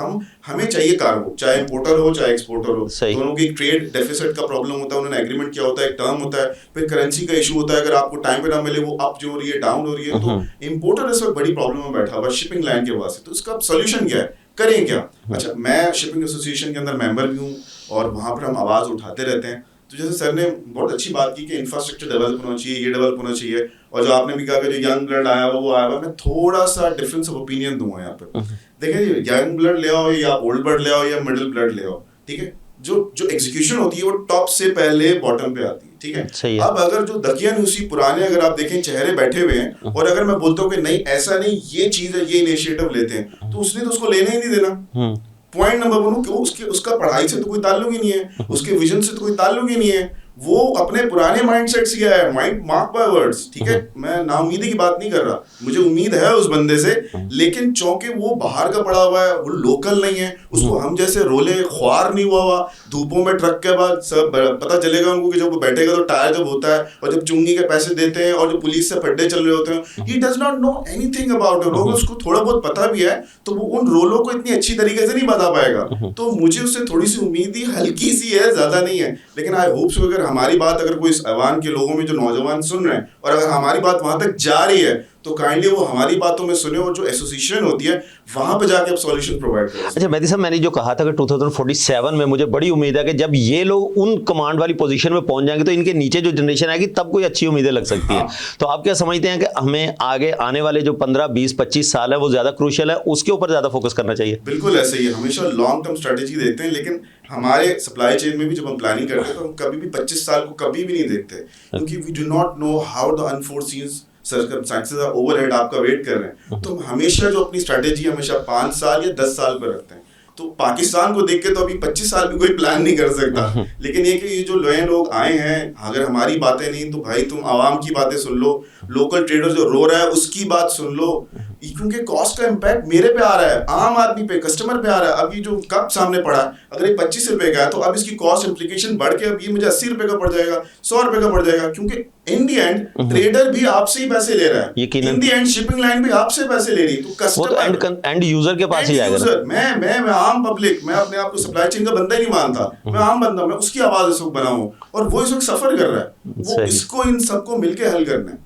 हमें चाहिए कार्गो, चाहे इंपोर्टर हो चाहे एक्सपोर्टर हो, दोनों की ट्रेड डेफिसिट का प्रॉब्लम होता है, उन्होंने एग्रीमेंट किया होता है, एक टर्म होता है, फिर करेंसी का इशू होता है, अगर आपको टाइम पे ना मिले वो अप जो हो रही है डाउन हो रही है। तो इंपोर्टर इस वक्त बड़ी प्रॉब्लम में बैठा हुआ है शिपिंग लाइन के वजह से। तो इसका सोल्यूशन क्या है, करें क्या? अच्छा, मैं शिपिंग एसोसिएशन के अंदर मेंबर भी हूँ और वहां पर हम आवाज उठाते रहते हैं। तो जैसे सर ने बहुत अच्छी बात की कि इंफ्रास्ट्रक्चर डेवलप होना चाहिए, ये डेवलप होना चाहिए, और जो आपने भी कहा कि जो यंग ब्लड आया हुआ वो आया हुआ, मैं थोड़ा सा डिफरेंस ऑफ ओपिनियन दूंगा यहाँ पर। देखिए, यंग ब्लड ले आओ या ओल्ड ब्लड ले आओ या मिडिल ब्लड ले आओ, ठीक है, जो एग्जीक्यूशन होती है वो टॉप से पहले बॉटम पे आती है, ठीक है। अब अगर जो दकियन उसी पुराने अगर आप देखें चेहरे बैठे हुए हैं और अगर मैं बोलता हूँ कि नहीं ऐसा नहीं, ये चीज है, ये इनिशिएटिव लेते हैं, तो उसने तो उसको लेने ही नहीं देना। पॉइंट नंबर 1 कि उसका पढ़ाई से तो कोई ताल्लुक ही नहीं है, उसके विजन से तो कोई ताल्लुक ही नहीं है, वो अपने पुराने माइंडसेट से गया है, माइंड मार्क बाय वर्ड्स, ठीक है। मैं नाउमीदी की बात नहीं कर रहा, मुझे उम्मीद है उस बंदे से, लेकिन चौंके वो बाहर का पड़ा हुआ है, वो लोकल नहीं है, उसको हम जैसे रोले ख्वार नहीं हुआ धूपों में ट्रक के बाद सब पता चलेगा उनको कि जब वो बैठेगा तो टायर जब होता है और जब चुंगी के पैसे देते हैं और जो पुलिस से फड्डे चल रहे होते हैं, he does not know anything about it. लोग उसको थोड़ा बहुत पता भी है तो वो उन रोलों को इतनी अच्छी तरीके से नहीं बता पाएगा। तो मुझे उससे थोड़ी सी उम्मीद ही हल्की सी है, ज्यादा नहीं है, लेकिन आई होप सो अगर हमारी बात अगर कोई ऐवान के लोगों में जो नौजवान सुन रहे हैं और अगर हमारी बात वहां तक जा रही है तो काइंडली वो हमारी बातों में सुने और जो एसोसिएशन होती है वहां पे जाके आप सॉल्यूशन प्रोवाइड करें। अच्छा मेहदी साहब, मैंने जो कहा था कि 2047 में मुझे बड़ी उम्मीद है कि जब ये लोग उन कमांड वाली पोजीशन में पहुंच जाएंगे तो इनके नीचे जो जनरेशन आएगी तब कोई अच्छी उम्मीदें लग सकती हैं। तो आप क्या समझते हैं कि हमें आगे आने वाले जो 15, 20, 25 साल है वो ज्यादा क्रूशियल है, उसके ऊपर ज्यादा फोकस करना चाहिए? बिल्कुल ऐसे ही, हमेशा लॉन्ग टर्म स्ट्रेटेजी देखते हैं, लेकिन हमारे सप्लाई चेन में भी जब हम प्लानिंग करते हैं तो हम कभी भी 25 साल को कभी भी नहीं देखते, क्योंकि we do not know how the unforeseen circumstances are overhead आपका वेट कर रहे हैं। तो हम हमेशा जो अपनी स्ट्रेटेजी हमेशा 5 साल या 10 साल पर रखते हैं। तो पाकिस्तान को देख के तो अभी 25 साल भी कोई प्लान नहीं कर सकता, लेकिन ये कि ये जो नए लोग आए हैं, अगर हमारी बातें नहीं तो भाई तुम आवाम की बातें सुन लो, लोकल ट्रेडर जो रो रहा है उसकी बात सुन लो, क्योंकि कॉस्ट का इम्पैक्ट मेरे पे आ रहा है, आम आदमी पे, कस्टमर पे आ रहा है। अब ये जो कप सामने पड़ा है अगर ये 25 रुपए का है तो अब इसकी कॉस्ट इम्प्लीकेशन बढ़ के अब ये मुझे 80 रुपए का पड़ जाएगा, 100 रुपए का पड़ जाएगा, क्योंकि इन दी एंड ट्रेडर भी आपसे ही पैसे ले रहा है, इन दी एंड शिपिंग लाइन भी आपसे पैसे ले रही है, तो कस्टमर एंड यूजर के पास ही जाएगा। मैं आम पब्लिक, मैं अपने आप को सप्लाई चेन का बंदा ही नहीं मानता, मैं आम बंदा, मैं उसकी आवाज इस वक्त बनाऊं और वो इस वक्त सफर कर रहा है, वो इसको इन सबको मिलके हल करना है।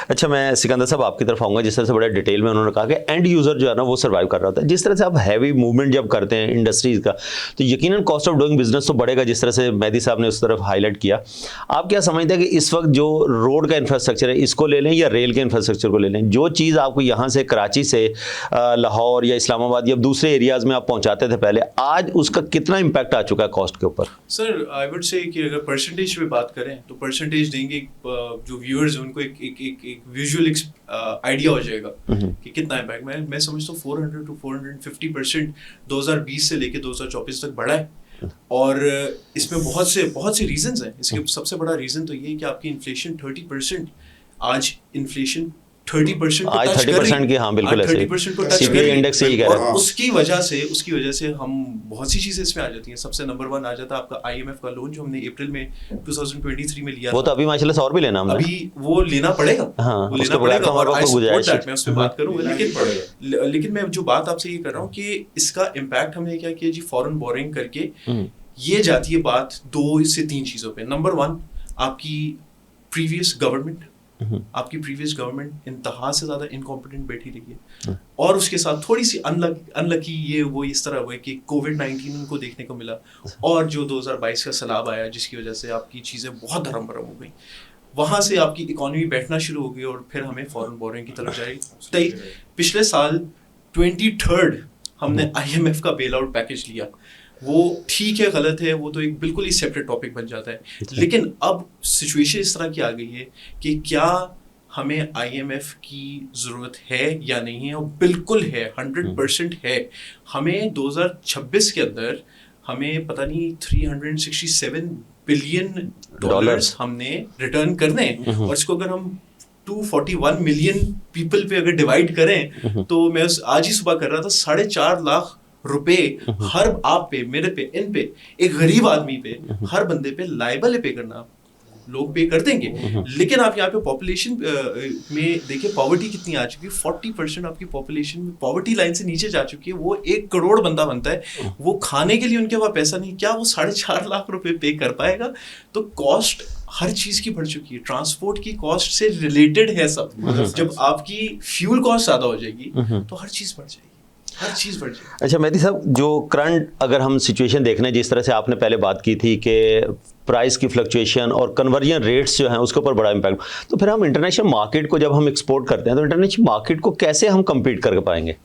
अच्छा, मैं सिकंदर साहब आपकी तरफ आऊंगा। जिस तरह से बड़े डिटेल में उन्होंने कहा कि एंड यूजर जो है ना वो सर्वाइव कर रहा होता है, जिस तरह से आप हैवी मूवमेंट जब करते हैं इंडस्ट्रीज का तो यकीनन कॉस्ट ऑफ डूइंग बिजनेस तो बढ़ेगा, जिस तरह से मेहदी साहब ने उस तरफ हाईलाइट किया। आप क्या समझते हैं कि इस वक्त जो रोड का इंफ्रास्ट्रक्चर है इसको ले लें या रेल के इंफ्रास्ट्रक्चर को ले लें? जो चीज़ आपको यहाँ से कराची से लाहौर या इस्लामाबाद या दूसरे एरियाज में आप पहुँचाते थे पहले, आज उसका कितना इम्पैक्ट आ चुका है कॉस्ट के ऊपर? सर आई वुड से कि अगर परसेंटेज पे बात करें तो परसेंटेज देंगे जो व्यूअर्स हैं उनको एक विजुअल आइडिया हो जाएगा कि कितना इम्पैक्ट। मैं समझता हूँ 400 to 450% 2020 से लेके 2024 तक बढ़ा है, और इसमें बहुत से रीजंस हैं। इसके सबसे बड़ा रीजन तो ये है कि आपकी इन्फ्लेशन 30%, आज इन्फ्लेशन 30% आज 30% की, हाँ बिल्कुल ऐसे 30% को टच सीपीआई इंडेक्स यही कह रहा है। उसकी वजह से हम बहुत सी चीजें इसमें आ जाती हैं। सबसे नंबर 1 आ जाता है आपका IMF का लोन जो हमने अप्रैल में 2023 में लिया, वो तो अभी माशाल्लाह से और भी लेना हमने, अभी वो लेना पड़ेगा, हाँ, वो लेना पड़ेगा और मैं उस पे बात करूंगा। लेकिन मैं जो बात आपसे ये कर रहा हूँ कि इसका इम्पैक्ट हमने क्या किया जी, फॉरेन बोरिंग करके ये जाती है बात 2 से 3 चीजों पे। नंबर 1 आपकी प्रीवियस गवर्नमेंट इंतहा से ज्यादा इनकॉम्पिटेंट बैठी रही है, और उसके साथ थोड़ी सी अनलकी ये वो इस तरह हुआ कि कोविड-19 उनको देखने को मिला, और जो 2022 का सैलाब आया जिसकी वजह से आपकी चीजें बहुत धर्म भरम हो गई, वहां से आपकी इकोनॉमी बैठना शुरू हो गई और फिर हमें फॉरेन बोरिंग की तरफ जाएगी। पिछले साल 23rd हमने IMF का बेल आउट पैकेज लिया, वो ठीक है गलत है, वो तो एक बिल्कुल ही सेपरेट टॉपिक बन जाता है। लेकिन अब सिचुएशन इस तरह की आ गई है कि क्या हमें IMF की ज़रूरत है या नहीं है, और बिल्कुल है, 100% है। हमें 2026 के अंदर हमें पता नहीं 367 बिलियन डॉलर्स हमने रिटर्न करने हैं, और इसको अगर हम 241 मिलियन पीपल पे अगर डिवाइड करें तो मैं आज ही सुबह कर रहा था 4.5 लाख रुपए हर आप पे, मेरे पे, इन पे, एक गरीब आदमी पे, हर बंदे पे लाइबल है पे करना, लोग पे कर देंगे। लेकिन आप यहाँ पे पॉपुलेशन में देखिए पॉवर्टी कितनी आ चुकी है, 40% आपकी पॉपुलेशन में पॉवर्टी लाइन से नीचे जा चुकी है। वो 1 करोड़ बंदा बनता है, वो खाने के लिए उनके पास पैसा नहीं, क्या वो 4.5 लाख रुपए पे कर पाएगा? तो कॉस्ट हर चीज की बढ़ चुकी है, ट्रांसपोर्ट की कॉस्ट से रिलेटेड है सब। जब आपकी फ्यूल कॉस्ट ज्यादा हो जाएगी तो हर चीज बढ़ जाएगी, हर चीज बढ़ जाएगी। अच्छा मेहदी साहब, जो करंट अगर हम सिचुएशन देख रहे हैं, जिस तरह से आपने पहले बात की थी कि प्राइस की फ्लक्चुएशन और कन्वर्जन रेट्स जो हैं उसके ऊपर बड़ा इम्पैक्ट, तो फिर हम इंटरनेशनल मार्केट को जब हम एक्सपोर्ट करते हैं तो इंटरनेशनल मार्केट को कैसे हम कम्पीट कर पाएंगे?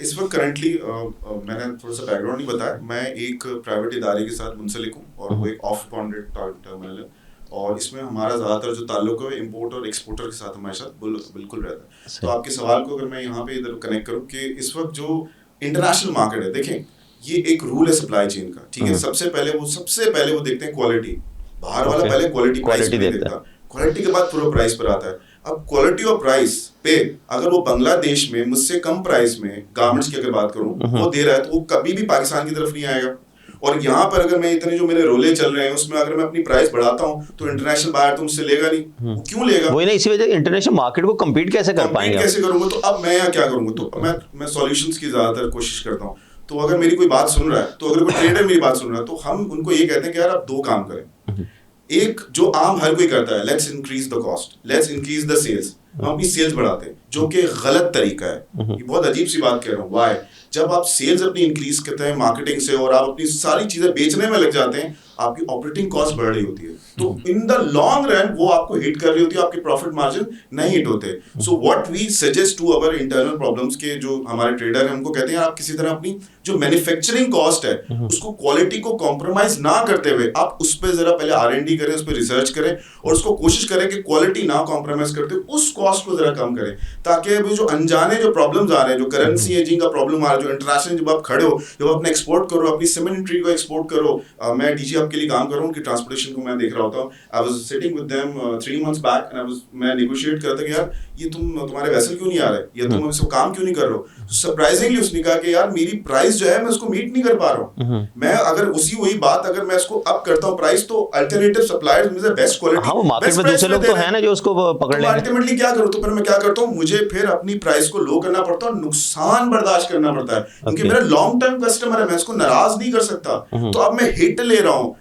इस वक्त करंटली मैंने थोड़ा सा बैकग्राउंड नहीं बताया, मैं एक प्राइवेट इदारे के साथ मुंसलिक हूँ और वो एक ऑफ बॉन्डेड टर्मिनल है, और इसमें हमारा ज़्यादातर जो ताल्लुक है इम्पोर्ट और एक्सपोर्टर के साथ हमारे साथ बिल्कुल रहता है। तो आपके सवाल को अगर मैं यहाँ पे इधर कनेक्ट करूँ कि इस वक्त जो इंटरनेशनल मार्केट है, देखें ये एक रूल है सप्लाई चेन का, ठीक है। सबसे पहले वो देखते हैं क्वालिटी, बाहर वाला पहले क्वालिटी देखता है, क्वालिटी के बाद पूरा प्राइस पर आता है। अब क्वालिटी और प्राइस पे अगर वो बांग्लादेश में मुझसे कम प्राइस में गारमेंट्स की अगर बात करूं वो दे रहा है, तो वो कभी भी पाकिस्तान की तरफ नहीं आएगा। और यहाँ पर अगर मैं इतने जो मेरे रोले चल रहे हैं उसमें अगर मैं अपनी प्राइस बढ़ाता हूँ तो इंटरनेशनल बायर तो मुझसे लेगा नहीं, वो क्यों लेगा? वही ना, इसी वजह इंटरनेशनल मार्केट को कम्पीट कैसे कर पाएंगे, कैसे करूंगा? तो अब मैं यहाँ क्या करूंगा? तो मैं सॉल्यूशंस की ज्यादातर कोशिश करता हूँ। तो अगर मेरी कोई बात सुन रहा है, तो अगर कोई ट्रेडर मेरी बात सुन रहा है, तो हम उनको ये कहते हैं कि यार आप 2 काम करें। एक जो आम हर कोई करता है, let's increase the cost, let's increase the sales, हम अपनी सेल्स बढ़ाते हैं, जो कि गलत तरीका है। ये बहुत अजीब सी बात कह रहा हूँ, व्हाई? जब आप सेल्स अपनी इंक्रीज करते हैं मार्केटिंग से और आप अपनी सारी चीजें बेचने में लग जाते हैं, आपकी ऑपरेटिंग कॉस्ट बढ़ रही होती है, तो इन द लॉन्ग रन वो आपको हिट कर रही होती है, आपके प्रॉफिट मार्जिन नहीं हिट होते। So what we suggest to our internal problems के जो हमारे ट्रेडर हैं उनको कहते हैं आप किसी तरह अपनी जो मैन्युफैक्चरिंग कॉस्ट है उसको क्वालिटी को कॉम्प्रोमाइज ना करते हुए आप उस पर जरा पहले R&D करें, उस पर रिसर्च करें और उसको कोशिश करें कि क्वालिटी ना कॉम्प्रोमाइज करते हुए उस कॉस्ट को जरा कम करें, ताकि अभी जो अनजाने जो प्रॉब्लम्स आ रहे हैं, जो करेंसी एजिंग का प्रॉब्लम आ रहा है, जो इंटरनेशनल जब आप खड़े हो, जब अपने एक्सपोर्ट करो, अपनी सीमेंट इंडस्ट्री को एक्सपोर्ट करो, मैं डीजी आपके लिए काम कर रहा हूँ कि ट्रांसपोर्टेशन को मैं देख रहा होता हूँ। I was sitting with them 3 months back and मैं नेगोशिएट करता कि यार ये तुम्हारे वेसल क्यों नहीं आ रहे, या तुम इसको काम क्यों नहीं कर रहे हो? सरप्राइजिंगली उसने कहा कि यार मेरी प्राइस जो है मैं उसको मीट नहीं कर पा रहा हूँ। मैं अगर वही बात अगर मैं इसको अप करता हूँ प्राइस, तो अल्टरनेटिव सप्लायर्स मुझे बेस्ट क्वालिटी, हाँ, मार्केट में दूसरे लोग तो है ना जो उसको पकड़ लेंगे। अल्टीमेटली क्या करूँ? तो फिर मैं क्या करता हूँ, मुझे फिर अपनी प्राइस को लो करना पड़ता है और नुकसान बर्दाश्त करना पड़ता है, क्योंकि मेरा लॉन्ग टर्म कस्टमर है, मैं इसको नाराज नहीं कर सकता। तो अब मैं हिट ले रहा हूँ।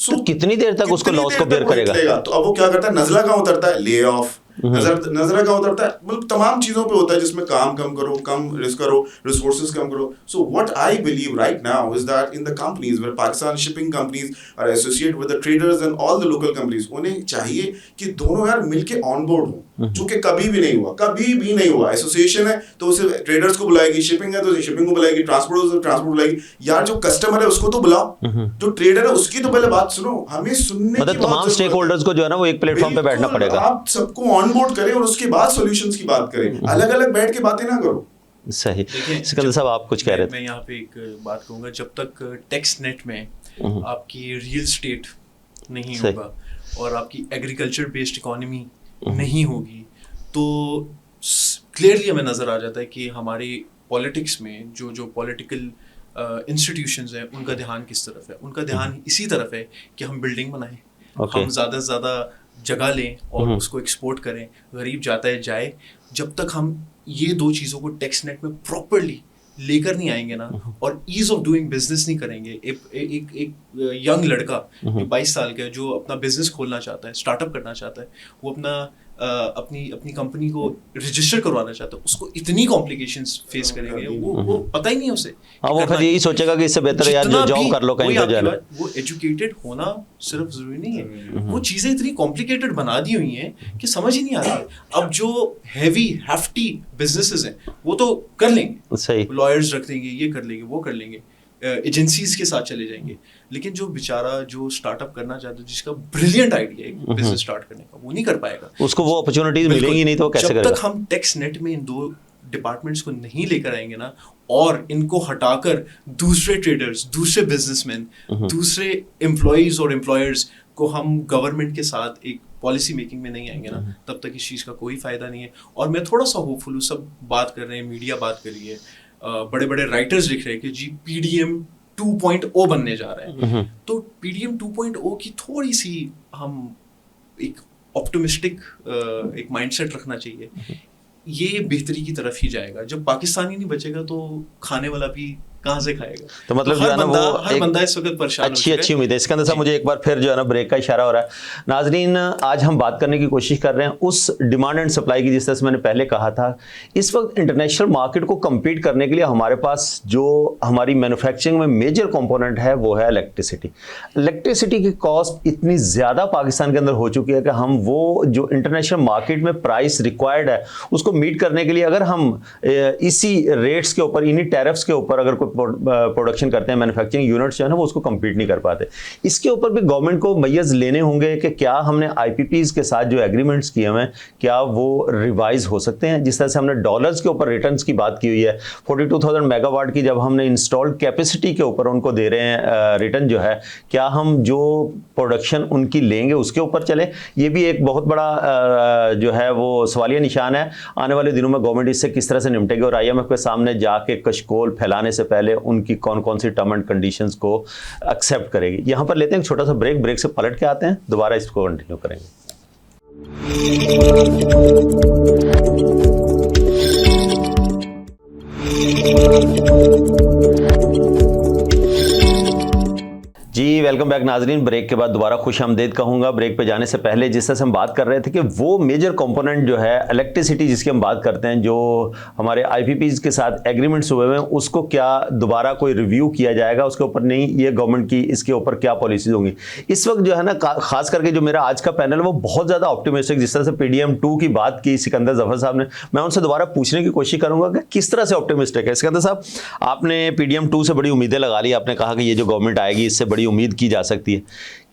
तो कितनी देर तक उसको लॉस को बेयर करेगा? तो अब वो क्या करता है, नजला कहाँ उतरता है, ले ऑफ, नजरा कहाँ उतरता है, मतलब तमाम चीजों पे होता है जिसमें काम कम करो, कम रिस्क करो, रिसोर्सेज कम करो। So what I believe right now is that in the companies where Pakistan shipping companies are associated with the traders and all the local companies, उन्हें चाहिए कि दोनों यार मिलके ऑन बोर्ड हो, जो कि कभी भी नहीं हुआ। एसोसिएशन है तो उसे ट्रेडर्स को बुलाएगी, शिपिंग है तो शिपिंग को बुलाएगी, ट्रांसपोर्ट बुलाएगी। यार जो कस्टमर है उसको तो बुलाओ, जो ट्रेडर है उसकी तो पहले बात सुनो, हमें सुनने की मतलब तमाम स्टेक होल्डर्स को जो है ना वो एक प्लेटफॉर्म पे बैठना पड़ेगा। आप सबको ऑन बोर्ड करें और उसके बाद सॉल्यूशंस की बात करें, अलग अलग बैठ के बातें ना करो। सही। सिकंदर साहब आप कुछ कह रहे थे? मैं यहाँ पे एक बात कहूँगा, जब तक टेक्स नेट में आपकी रियल स्टेट नहीं होगा और आपकी एग्रीकल्चर बेस्ड इकोनॉमी नहीं होगी, तो क्लियरली हमें नजर आ जाता है कि हमारी पॉलिटिक्स में जो पॉलिटिकल इंस्टीट्यूशंस हैं उनका ध्यान किस तरफ है। उनका ध्यान इसी तरफ है कि हम बिल्डिंग बनाएं, हम ज़्यादा से ज़्यादा जगह लें और उसको एक्सपोर्ट करें, गरीब जाता है जाए। जब तक हम ये 2 चीज़ों को टैक्स नेट में प्रॉपरली लेकर नहीं आएंगे ना, और ईज ऑफ डूइंग बिजनेस नहीं करेंगे, एक यंग लड़का 22 साल का जो अपना बिजनेस खोलना चाहता है, स्टार्टअप करना चाहता है, वो अपनी कंपनी को रजिस्टर करवाना चाहता है, उसको इतनी कॉम्प्लिकेशंस फेस करेंगे, वो पता ही नहीं उसे। हाँ, वो फिर यही सोचेगा कि इससे बेहतर है यार जो जॉब कर लो कहीं पे जाना। वो एजुकेटेड होना सिर्फ जरूरी नहीं है, वो चीजें इतनी कॉम्प्लिकेटेड बना दी हुई हैं कि समझ ही नहीं आ रही। अब जो हैवी हैफ्टी बिजनेसेस हैं वो तो कर लेंगे, सही, लॉयर्स रख देंगे, ये कर लेंगे, वो कर लेंगे, एजेंसीज के साथ चले जाएंगे, लेकिन जो बेचारा जो स्टार्टअप करना चाहता है, जिसका ब्रिलियंट आइडिया है बिजनेस स्टार्ट करने का, वो नहीं कर पाएगा, उसको वो अपॉर्चुनिटीज मिलेंगी नहीं तो कैसे करेगा। जब तक हम टैक्स नेट में इन 2 डिपार्टमेंट्स को नहीं लेकर आएंगे ना, और इनको हटाकर दूसरे ट्रेडर्स, दूसरे बिजनेसमैन, दूसरे एम्प्लॉयज और एम्प्लॉयर्स को हम गवर्नमेंट के साथ एक पॉलिसी मेकिंग में नहीं आएंगे ना, तब तक इस चीज़ का कोई फायदा नहीं है। और मैं थोड़ा सा होपफुल हूँ, सब बात कर रहे हैं, मीडिया बात कर रही है, बड़े बड़े राइटर्स लिख रहे हैं कि जी PDM 2.0 बनने जा रहा है, तो PDM 2.0 की थोड़ी सी हम एक ऑप्टिमिस्टिक एक माइंडसेट रखना चाहिए। ये बेहतरी की तरफ ही जाएगा। जब पाकिस्तानी नहीं बचेगा तो खाने वाला भी कहाँ से खाएगा। तो मतलब जो है ना, वो हर बंदा इस वक्त परेशान अच्छी उम्मीद है। इसके अंदर साहब मुझे एक बार फिर जो है ना ब्रेक का इशारा हो रहा है। नाजरीन, आज हम बात करने की कोशिश कर रहे हैं उस डिमांड एंड सप्लाई की, जिस तरह से मैंने पहले कहा था। इस वक्त इंटरनेशनल मार्केट को कम्पीट करने के लिए हमारे पास जो हमारी मैन्युफैक्चरिंग में मेजर कंपोनेंट है वो है इलेक्ट्रिसिटी। इलेक्ट्रिसिटी की कॉस्ट इतनी ज़्यादा पाकिस्तान के अंदर हो चुकी है कि हम वो जो इंटरनेशनल मार्केट में प्राइस रिक्वायर्ड है उसको मीट करने के लिए अगर हम इसी रेट्स के ऊपर, इन्हीं टैरिफ्स के ऊपर अगर प्रोडक्शन करते हैं, मैन्युफैक्चरिंग यूनिट्स जो है ना वो उसको कंपीट नहीं कर पाते। इसके ऊपर भी गवर्नमेंट को मैयज लेने होंगे कि क्या हमने IPPs के साथ जो एग्रीमेंट्स किए हुए हैं क्या वो रिवाइज हो सकते हैं। जिस तरह से हमने डॉलर्स के ऊपर रिटर्न्स की बात की हुई है, 42,000 मेगावाट की जब हमने इंस्टॉल्ड कैपेसिटी के ऊपर उनको दे रहे हैं रिटर्न जो है, क्या हम जो प्रोडक्शन उनकी लेंगे उसके ऊपर चले। ये भी एक बहुत बड़ा जो है वो सवालिया निशान है। आने वाले दिनों में गवर्नमेंट इससे किस तरह से निपटेगी और IMF के सामने जाके कशकोल फैलाने से पहले उनकी कौन कौन सी टर्म एंड कंडीशंस को एक्सेप्ट करेगी। यहां पर लेते हैं एक छोटा सा ब्रेक से पलट के आते हैं, दोबारा इसको कंटिन्यू करेंगे। जी वेलकम बैक नाजरीन। ब्रेक के बाद दोबारा खुश आमदेद कहूँगा। ब्रेक पे जाने से पहले जिस तरह से हम बात कर रहे थे कि वो मेजर कंपोनेंट जो है इलेक्ट्रिसिटी जिसकी हम बात करते हैं, जो हमारे IPPs के साथ एग्रीमेंट्स हुए हैं, उसको क्या दोबारा कोई रिव्यू किया जाएगा, उसके ऊपर नहीं, ये गवर्नमेंट की इसके ऊपर क्या पॉलिसीज होंगी। इस वक्त जो है ना, खास करके जो मेरा आज का पैनल है वो बहुत ज़्यादा ऑप्टिमिस्टिक, जिस तरह से PDM 2 की बात की सिकंदर जफर साहब ने, मैं उनसे दोबारा पूछने की कोशिश करूँगा कि किस तरह से ऑप्टिमिस्टिक है। सिकंदर साहब, आपने PDM 2 से बड़ी उम्मीदें लगा ली, आपने कहा कि ये जो गवर्नमेंट आएगी इससे बड़ी उम्मीद की जा सकती है।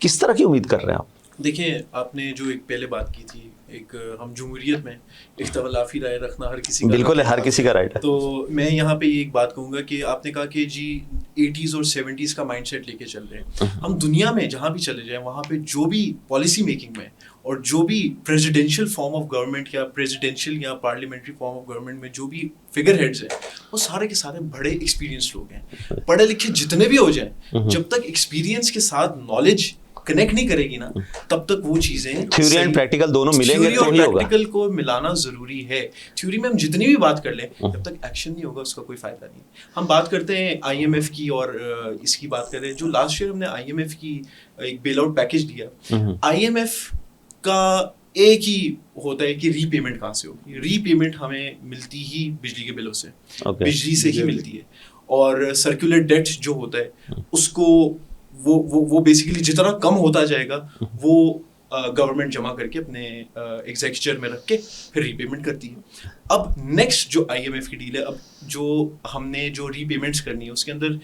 किस तरह की उम्मीद कर रहे हैं आप? देखिए, आपने जो एक पहले बात की थी, एक हम जमहूरियत में इख्तिलाफी राय रखना हर किसी का, बिल्कुल हर किसी का राइट है। तो मैं यहाँ पे एक बात कहूँगा कि आपने कहा कि जी 80s और 70s का माइंडसेट लेके चल रहे हैं। हम दुनिया में जहाँ भी चले जाएं, वहाँ पे जो भी पॉलिसी मेकिंग में और जो भी प्रेसिडेंशियल फॉर्म ऑफ गवर्नमेंट या प्रेसिडेंशियल या पार्लियामेंट्री फॉर्म ऑफ गवर्नमेंट में जो भी फिगर हेड्स हैं, वो सारे के सारे बड़े एक्सपीरियंस लोग हैं। पढ़े लिखे जितने भी हो जाएं, जब तक एक्सपीरियंस के साथ नॉलेज कनेक्ट नहीं करेगी ना, तब तक वो चीजें, थ्योरी एंड प्रैक्टिकल दोनों मिलेंगे तो ही होगा। प्रैक्टिकल को मिलाना जरूरी है। थ्योरी में हम जितनी भी बात कर लें, जब तक एक्शन नहीं होगा उसका कोई फायदा नहीं। हम बात करते हैं IMF की और इसकी बात करें, जो लास्ट ईयर हमने IMF की एक बेल आउट पैकेज दिया। IMF का एक ही होता है कि रीपेमेंट कहाँ से होगी। रीपेमेंट हमें मिलती ही बिजली के बिलों से, बिजली से ही मिलती है। और सर्कुलर डेट जो होता है उसको वो बेसिकली जितना कम होता जाएगा वो गवर्नमेंट जमा करके अपने एग्जीक्यूटिव में रख के फिर रीपेमेंट करती है। अब नेक्स्ट जो IMF की डील है, अब जो हमने जो रीपेमेंट्स करनी है उसके अंदर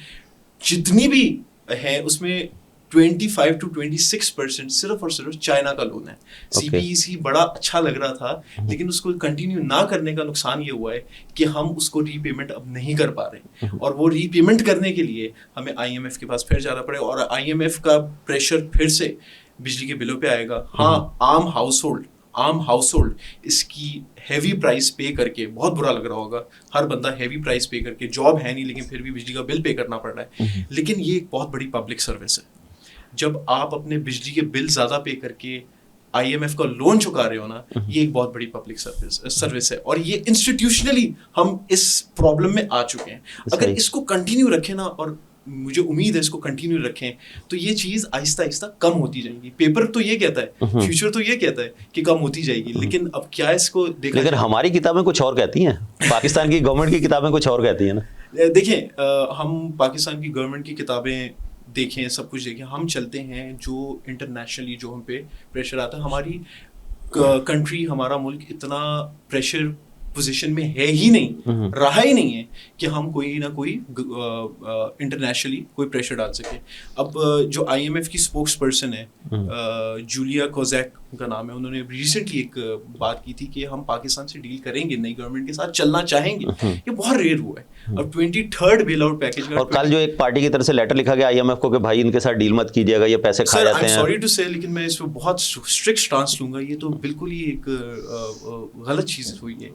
जितनी भी है उसमें 25 to 26% सिर्फ और सिर्फ चाइना का लोन है। CPEC बड़ा अच्छा लग रहा था, लेकिन उसको कंटिन्यू ना करने का नुकसान ये हुआ है कि हम उसको रीपेमेंट अब नहीं कर पा रहे, और वो रीपेमेंट करने के लिए हमें IMF के पास फिर जाना पड़ेगा, और IMF का प्रेशर फिर से बिजली के बिलों पे आएगा। हाँ, आम हाउस होल्ड इसकी हैवी प्राइस पे करके, बहुत बुरा लग रहा होगा, हर बंदा हैवी प्राइस पे करके, जॉब है नहीं लेकिन फिर भी बिजली का बिल पे करना पड़ रहा है। लेकिन ये एक बहुत बड़ी पब्लिक सर्विस है। जब आप अपने बिजली के बिल ज्यादा पे करके IMF का लोन चुका रहे हो ना, ये एक बहुत बड़ी पब्लिक सर्विस है, और ये इंस्टीट्यूशनली हम इस प्रॉब्लम में आ चुके हैं। अगर इसको कंटिन्यू रखें ना, और मुझे उम्मीद है इसको कंटिन्यू रखें, तो ये चीज आहिस्ता आहिस्ता कम होती जाएगी। पेपर तो ये कहता है, फ्यूचर तो ये कहता है कि कम होती जाएगी, लेकिन अब क्या इसको देखा, लेकिन हमारी किताबें कुछ और कहती हैं, पाकिस्तान की गवर्नमेंट की किताबें कुछ और कहती हैं ना। देखिए, हम पाकिस्तान की गवर्नमेंट की किताबें देखें, सब कुछ देखें, हम चलते हैं जो इंटरनेशनली जो हम पे प्रेशर आता है। हमारी कंट्री, हमारा मुल्क इतना प्रेशर पोजीशन में है ही नहीं, रहा ही नहीं है कि हम कोई ना कोई इंटरनेशनली कोई प्रेशर डाल सके। अब जो IMF की स्पोक्स पर्सन है जूलिया कोजैक उनका नाम है, उन्होंने रिसेंटली एक बात की थी कि हम पाकिस्तान से डील करेंगे, नई गवर्नमेंट के साथ चलना चाहेंगे। ये बहुत रेयर हुआ है। अब 23rd बेल आउट पैकेज और कल जो एक पार्टी की तरफ से लेटर लिखा गया IMF को कि भाई इनके साथ डील मत कीजिएगा, ये पैसे खा जाते हैं। सॉरी टू से, लेकिन मैं इस पर बहुत स्ट्रिक्ट स्टांस लूंगा। ये तो बिल्कुल ही एक गलत चीज हुई है।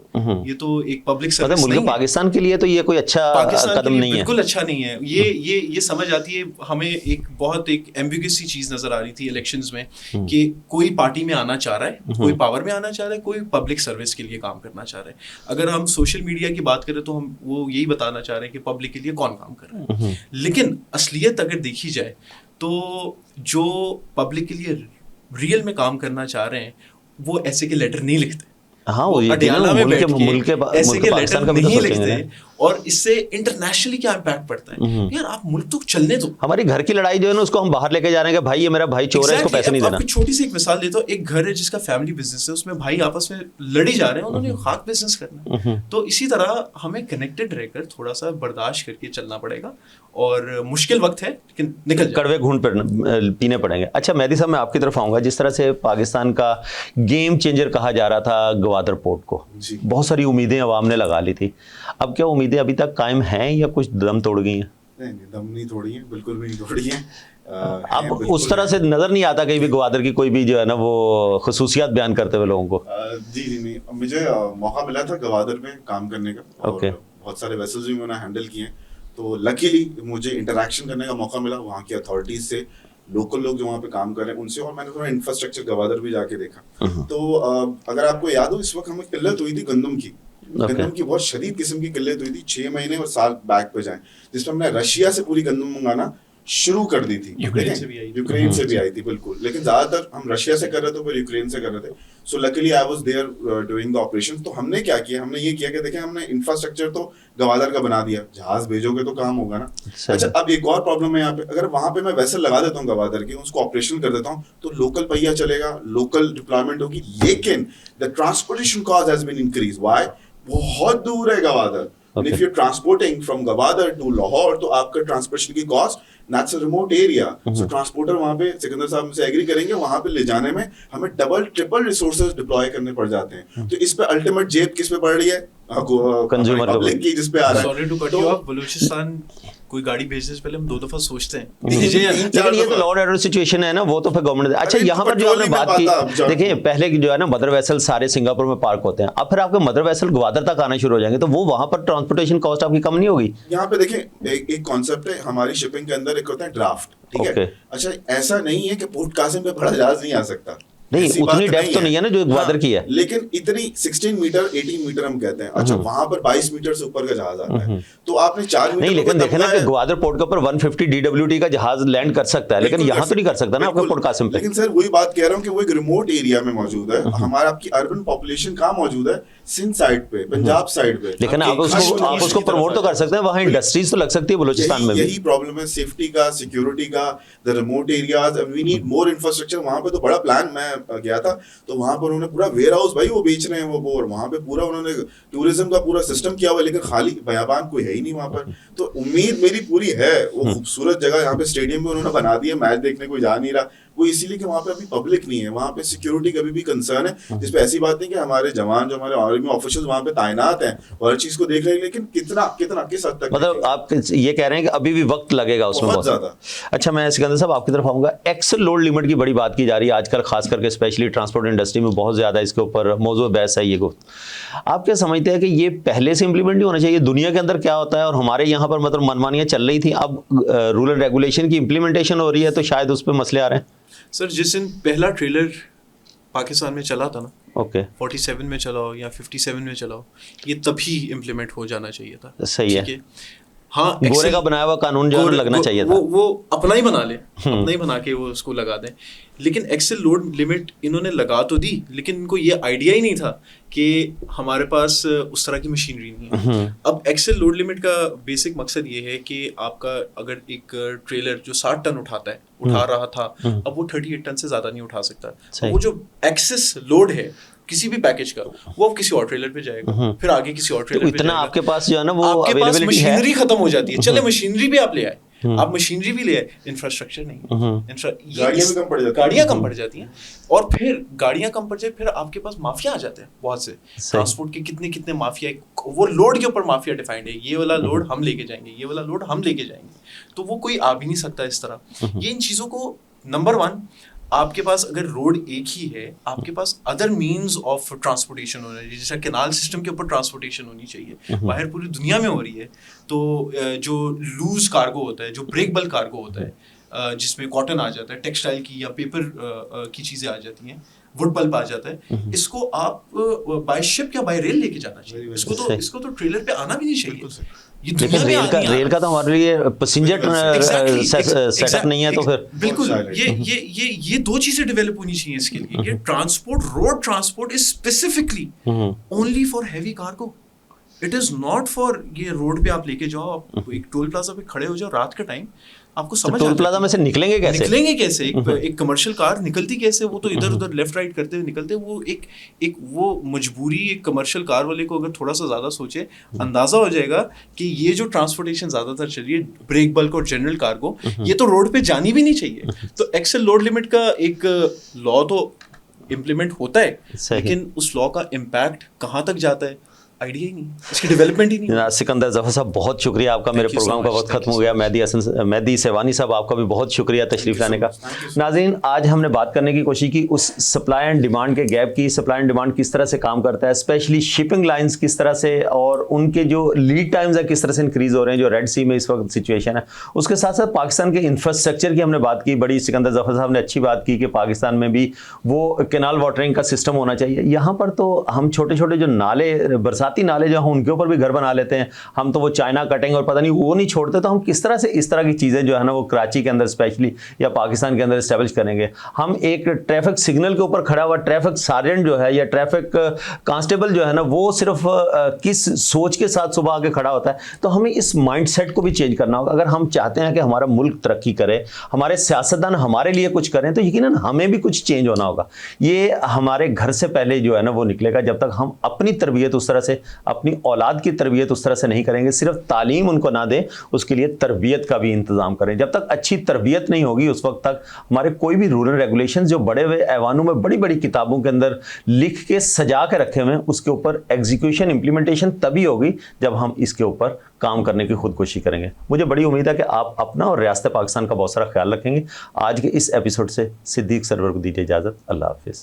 ये तो एक पब्लिक सर्विस मुल्क पाकिस्तान के लिए तो ये कोई अच्छा कदम नहीं है, बिल्कुल अच्छा नहीं है। ये समझ आती है हमें एक बहुत एक एम्बिग्यूसी चीज नजर आ रही थी इलेक्शंस में कि कोई पार्टी में आना चाह रहा है, कोई पावर में आना चाह रहा है, कोई पब्लिक सर्विस के लिए काम करना चाह रहा है। अगर हम सोशल मीडिया की बात करें तो हम वो यही बताना चाह रहे हैं कि पब्लिक के लिए कौन काम कर रहा है। लेकिन असलियत अगर देखी जाए तो जो पब्लिक के लिए रियल में काम करना चाह रहे हैं वो ऐसे के लेटर नहीं लिखते। हाँ, वो अडियाला में बैठ के ऐसे के लेटर नहीं लिखते, और इससे इंटरनेशनली क्या इम्पैक्ट पड़ता है। यार आप मुल्क तो चलने दो। हमारी घर की लड़ाई जो है ना उसको हम बाहर लेके जा रहे हैं कि भाई ये मेरा भाई चोर है, इसको पैसे नहीं देना। आपको छोटी सी एक मिसाल देता हूँ। एक घर है जिसका फैमिली बिजनेस है, उसमें भाई आपस में लड़ी जा रहे हैं, उन्होंने खाक बिजनेस करना है। तो इसी तरह हमें कनेक्टेड रहकर थोड़ा सा बर्दाश्त करके चलना पड़ेगा, और मुश्किल वक्त है लेकिन निकल कड़वे घूंट पीने पड़ेंगे। अच्छा मेहदी साहब, मैं आपकी तरफ आऊंगा। जिस तरह से पाकिस्तान का गेम चेंजर कहा जा रहा था गवादर पोर्ट को, बहुत सारी उम्मीदें अवाम ने लगा ली थी, अब क्या उम्मीदें अभी तक कायम हैं या कुछ दम तोड़ गई हैं? नहीं, दम नहीं तोड़ी है, बिल्कुल भी नहीं तोड़ी है। अब उस तरह से नजर नहीं आता कहीं भी ग्वादर की कोई भी जो है ना वो खुसूसियात बयान करते हुए लोगों को। जी नहीं, मुझे मौका मिला था ग्वादर में काम करने का, और बहुत सारे वेसल्स भी मैंने हैंडल किए हैं। तो लकीली मुझे इंटरेक्शन करने का मौका मिला वहाँ की अथॉरिटीज से, लोकल लोग जो वहाँ पे काम कर रहे हैं उनसे, और मैंने थोड़ा इंफ्रास्ट्रक्चर ग्वादर भी जाके देखा। तो अगर आपको याद हो, इस वक्त हमें किल्लत हुई थी गंदम की। गंदम की बहुत शदीद किस्म की किल्लत हुई थी 6 महीने और साल बैक पे जाए, जिसमें हमने रशिया से पूरी गंदम मंगाना शुरू कर दी थी। यूक्रेन से भी आई थी बिल्कुल, लेकिन ज्यादातर हम रशिया से कर रहे थे, फिर यूक्रेन से कर रहे थे। So luckily I was there doing the operation. तो हमने क्या किया, हमने ये किया कि देखें हमने इंफ्रास्ट्रक्चर तो ग्वादर का बना दिया, जहाज भेजोगे तो काम होगा ना। अच्छा, अब एक और प्रॉब्लम है यहाँ पे, अगर वहां पे मैं वेसल लगा देता हूँ ग्वादर की, उसको ऑपरेशन कर देता हूँ, तो लोकल पहिया चलेगा, लोकल डिप्लॉयमेंट होगी, लेकिन the transportation cost has been increase. Why? बहुत दूर है Gwadar. And if you're transporting from Gwadar to Lahore, तो आपका ट्रांसपोर्टेशन की cost, that's a remote area. So transporter वहाँ पे सिकंदर साहब मुझसे एग्री करेंगे, वहाँ पे ले जाने में हमें डबल ट्रिपल रिसोर्सेज डिप्लॉय करने पड़ जाते हैं। तो इस पे अल्टीमेट जेब किस पे पड़ रही है? कंज्यूमर पब्लिक की, जिस पे आ रहा है। Sorry to cut you off, Balochistan कोई गाड़ी भेजने से पहले हम 2 दफा सोचते हैं। लेकिन ये तो लॉ एंड ऑर्डर सिचुएशन है ना, वो तो फिर गवर्नमेंट। अच्छा यहाँ पर जो आपने बात की, देखिए पहले जो है ना मदर वेसल सारे सिंगापुर में पार्क होते हैं, अब फिर आपके मदर वेसल ग्वादर तक आना शुरू हो जाएंगे, तो वो वहां पर ट्रांसपोर्टेशन कॉस्ट आपकी कम नहीं होगी? यहाँ पे देखें एक कॉन्सेप्ट है हमारी शिपिंग के अंदर, एक होता है ड्राफ्ट, ठीक है। अच्छा ऐसा नहीं है कि पोर्ट कासिम पे बड़ा जहाज नहीं आ सकता, नहीं उतनी डेप्थ तो नहीं है ना जो ग्वादर की है, लेकिन इतनी 16 मीटर 18 मीटर हम कहते हैं। अच्छा वहां पर 22 मीटर से ऊपर का जहाज आता है, तो आपने 4 मीटर नहीं, लेकिन देखे ना कि ग्वादर पोर्ट के ऊपर 150 DWT का जहाज लैंड कर सकता है, लेकिन यहाँ तो नहीं कर सकता ना आपका पोर्ट कासिम पे। लेकिन सर वही बात कह रहा हूँ कि वो एक रिमोट एरिया में मौजूद है। हमारा आपकी अर्बन पॉपुलेशन कहाँ मौजूद है? सिंध साइड पे, पंजाब साइड पे। लेकिन आप उसको प्रमोट तो कर सकते हैं, वहाँ इंडस्ट्रीज तो लग सकती है बलूचिस्तान में। यही प्रॉब्लम है सेफ्टी का, सिक्योरिटी का, the remote areas, we need more infrastructure. वहां पे तो बड़ा प्लान, मैं गया था तो वहां पर उन्होंने पूरा वेयर हाउस भाई वो बेच रहे हैं वो, और वहां पे पूरा उन्होंने टूरिज्म का पूरा सिस्टम किया हुआ है, लेकिन खाली बयाबान कोई है ही नहीं वहां पर। तो उम्मीद मेरी पूरी है, वो खूबसूरत जगह यहाँ पे स्टेडियम में उन्होंने बना दिया, मैच देखने कोई जा नहीं रहा, वो इसीलिए कि वहाँ पे अभी पब्लिक नहीं है, वहाँ पे सिक्योरिटी का भी कंसर्न है, जिसपे ऐसी बात नहीं कि हमारे जवान जो हमारे आर्मी ऑफिसर्स वहाँ पे तैनात हैं और हर चीज को देख रहे हैं, लेकिन कितना कितना किस हद तक, मतलब आप ये कह रहे हैं कि अभी भी वक्त लगेगा उसमें बहुत ज्यादा। अच्छा मैं सिकंदर साहब आपकी तरफ आऊंगा। एक्सल लोड लिमिट की बड़ी बात की जा रही है आजकल, खास करके स्पेशली ट्रांसपोर्ट इंडस्ट्री में बहुत ज्यादा इसके ऊपर मौजूद बहस है। ये को आप क्या समझते हैं कि ये पहले से इंप्लीमेंट नहीं होना चाहिए? दुनिया के अंदर क्या होता है और हमारे यहाँ पर मतलब मनमानियां चल रही थी, अब रूरल रेगुलेशन की इंप्लीमेंटेशन हो रही है तो शायद उस पर मसले आ रहे हैं। सर जिस दिन पहला ट्रेलर पाकिस्तान में चला था ना, ओके 47 में चला हो या 57 में चला हो, ये तभी इम्प्लीमेंट हो जाना चाहिए था। सही है। हाँ, गोरे का बनाया हुआ कानून जो लगना चाहिए था, वो अपना ही बना ले, अपना ही बना के वो उसको लगा दें। लेकिन एक्सेल लोड लिमिट इन्होंने लगा तो दी, लेकिन इनको ये आइडिया ही नहीं था कि हमारे पास उस तरह की मशीनरी नहीं है। अब एक्सेल लोड लिमिट का बेसिक मकसद ये है कि आपका अगर एक ट्रेलर जो 60 टन उठाता है, उठा रहा था, अब वो 38 टन से ज्यादा नहीं उठा सकता। वो जो एक्सेस लोड है किसी भी पैकेज का, वो अब किसी और ट्रेलर पे जाएगा, फिर आगे किसी और ट्रेलर पे इतना जाएगा। आपके पास जो है ना वो आपके पास अवेलेबिलिटी है। मशीनरी खत्म हो जाती है, चले मशीनरी भी आप ले आए, आप मशीनरी भी ले आए, इंफ्रास्ट्राक्चर नहीं, गाड़ियां भी कम पड़ जाती हैं। गाड़ियां कम पड़ जाती हैं, और फिर गाड़ियां कम पड़ जाए, फिर आपके पास माफिया आ जाते हैं बहुत से ट्रांसपोर्ट के, कितने कितने माफिया, वो लोड के ऊपर माफिया डिफाइंड है, ये वाला लोड हम लेके जाएंगे, ये वाला लोड हम लेके जाएंगे, तो वो कोई आ भी नहीं सकता इस तरह। ये इन चीजों को, नंबर वन, आपके पास अगर रोड एक ही है, आपके पास अदर मीन्स ऑफ ट्रांसपोर्टेशन होना चाहिए, जैसे कैनाल सिस्टम के ऊपर ट्रांसपोर्टेशन होनी चाहिए, बाहर पूरी दुनिया में हो रही है, तो जो लूज कार्गो होता है, जो ब्रेक बल्क कार्गो होता है, जिसमें कॉटन आ जाता है, टेक्सटाइल की या पेपर की चीज़ें आ जाती हैं, वुड पल्प आ जाता है, इसको आप बाय शिप या बाय रेल लेके जाना चाहिए, इसको तो ट्रेलर पे आना भी नहीं चाहिए। लेकिन रेल का तो हमारे लिए पैसेंजर सेटअप नहीं है, तो फिर बिल्कुल ये दो चीजें डेवलप होनी चाहिए इसके लिए। ये transport, road transport is specifically only for heavy cargo, it is not for ये रोड पे आप लेके जाओ, आप एक टोल प्लाजा पे खड़े हो जाओ रात के टाइम, आपको समझ टोल प्लाजा में से निकलेंगे कैसे? एक कमर्शियल कार निकलती कैसे, वो तो इधर उधर लेफ्ट राइट करते हुए निकलते, वो एक वो मजबूरी एक कमर्शियल कार वाले को अगर थोड़ा सा ज्यादा सोचे, अंदाजा हो जाएगा कि ये जो ट्रांसपोर्टेशन ज्यादातर चल रही है, ब्रेक बल्क और जनरल कार्गो, ये तो रोड पे जानी भी नहीं चाहिए। तो एक्सेल लोड लिमिट का एक लॉ तो इम्प्लीमेंट होता है, लेकिन उस लॉ का इम्पैक्ट कहाँ तक जाता है, आइडिया ही नहीं, इसकी डेवलपमेंट ही नहीं। सिकंदर जफर साहब, बहुत शुक्रिया आपका, मेरे प्रोग्राम का वक्त खत्म हो गया। मेहदी सेवानी साहब, आपका भी बहुत शुक्रिया तशरीफ लाने का। नाज़रीन, आज हमने बात करने की कोशिश की उस सप्लाई एंड डिमांड के गैप की, सप्लाई एंड डिमांड किस तरह से काम करता है, स्पेशली शिपिंग लाइंस किस तरह से, और उनके जो लीड टाइम्स है किस तरह से इंक्रीज हो रहे हैं, जो रेड सी में इस वक्त सिचुएशन है। उसके साथ साथ पाकिस्तान के इंफ्रास्ट्रक्चर की हमने बात की, बड़ी सिकंदर जफर साहब ने अच्छी बात की कि पाकिस्तान में भी वो कैनाल वाटरिंग का सिस्टम होना चाहिए। यहाँ पर तो हम छोटे छोटे जो नाले, बरसाती नाले जो हैं, उनके ऊपर भी घर बना लेते हैं हम, तो वो चाइना कटिंग और पता नहीं वो नहीं छोड़ते, तो हम किस तरह से इस तरह की चीज़ें जो है ना वो कराची के अंदर स्पेशली या पाकिस्तान के अंदर इस्टेब्लिश करेंगे। हम एक ट्रैफिक सिग्नल के ऊपर खड़ा हुआ ट्रैफिक सार्जेंट जो है या ट्रैफिक कांस्टेबल जो है ना, वो सिर्फ किस सोच के साथ सुबह आके खड़ा होता है, तो हमें इस माइंडसेट को भी चेंज करना होगा। अगर हम चाहते हैं कि हमारा मुल्क तरक्की करे, हमारे सियासतदान हमारे लिए कुछ करें, तो यकीनन हमें भी कुछ चेंज होना होगा। ये हमारे घर से पहले जो है ना वो निकलेगा। जब तक हम अपनी तरबियत उस तरह से, अपनी औलाद की तरबियत उस तरह से नहीं करेंगे, सिर्फ तालीम उनको ना दें, उसके लिए तरबियत का भी इंतजाम करें। जब तक अच्छी तरबियत नहीं होगी, उस वक्त तक हमारे कोई भी रूरल रेगुलेशंस जो बड़े हुए ऐवानों में बड़ी बड़ी किताबों के अंदर लिख के सजा के रखे हुए हैं, उसके ऊपर एग्जीक्यूशन, इंप्लीमेंटेशन तभी होगी जब हम इसके ऊपर काम करने की खुदकुशी करेंगे। मुझे बड़ी उम्मीद है कि आप अपना और रियासत पाकिस्तान का बहुत सारा ख्याल रखेंगे। आज के इस एपिसोड से सिद्दीक सरवर को दीजिए इजाज़त। अल्लाह हाफिज़।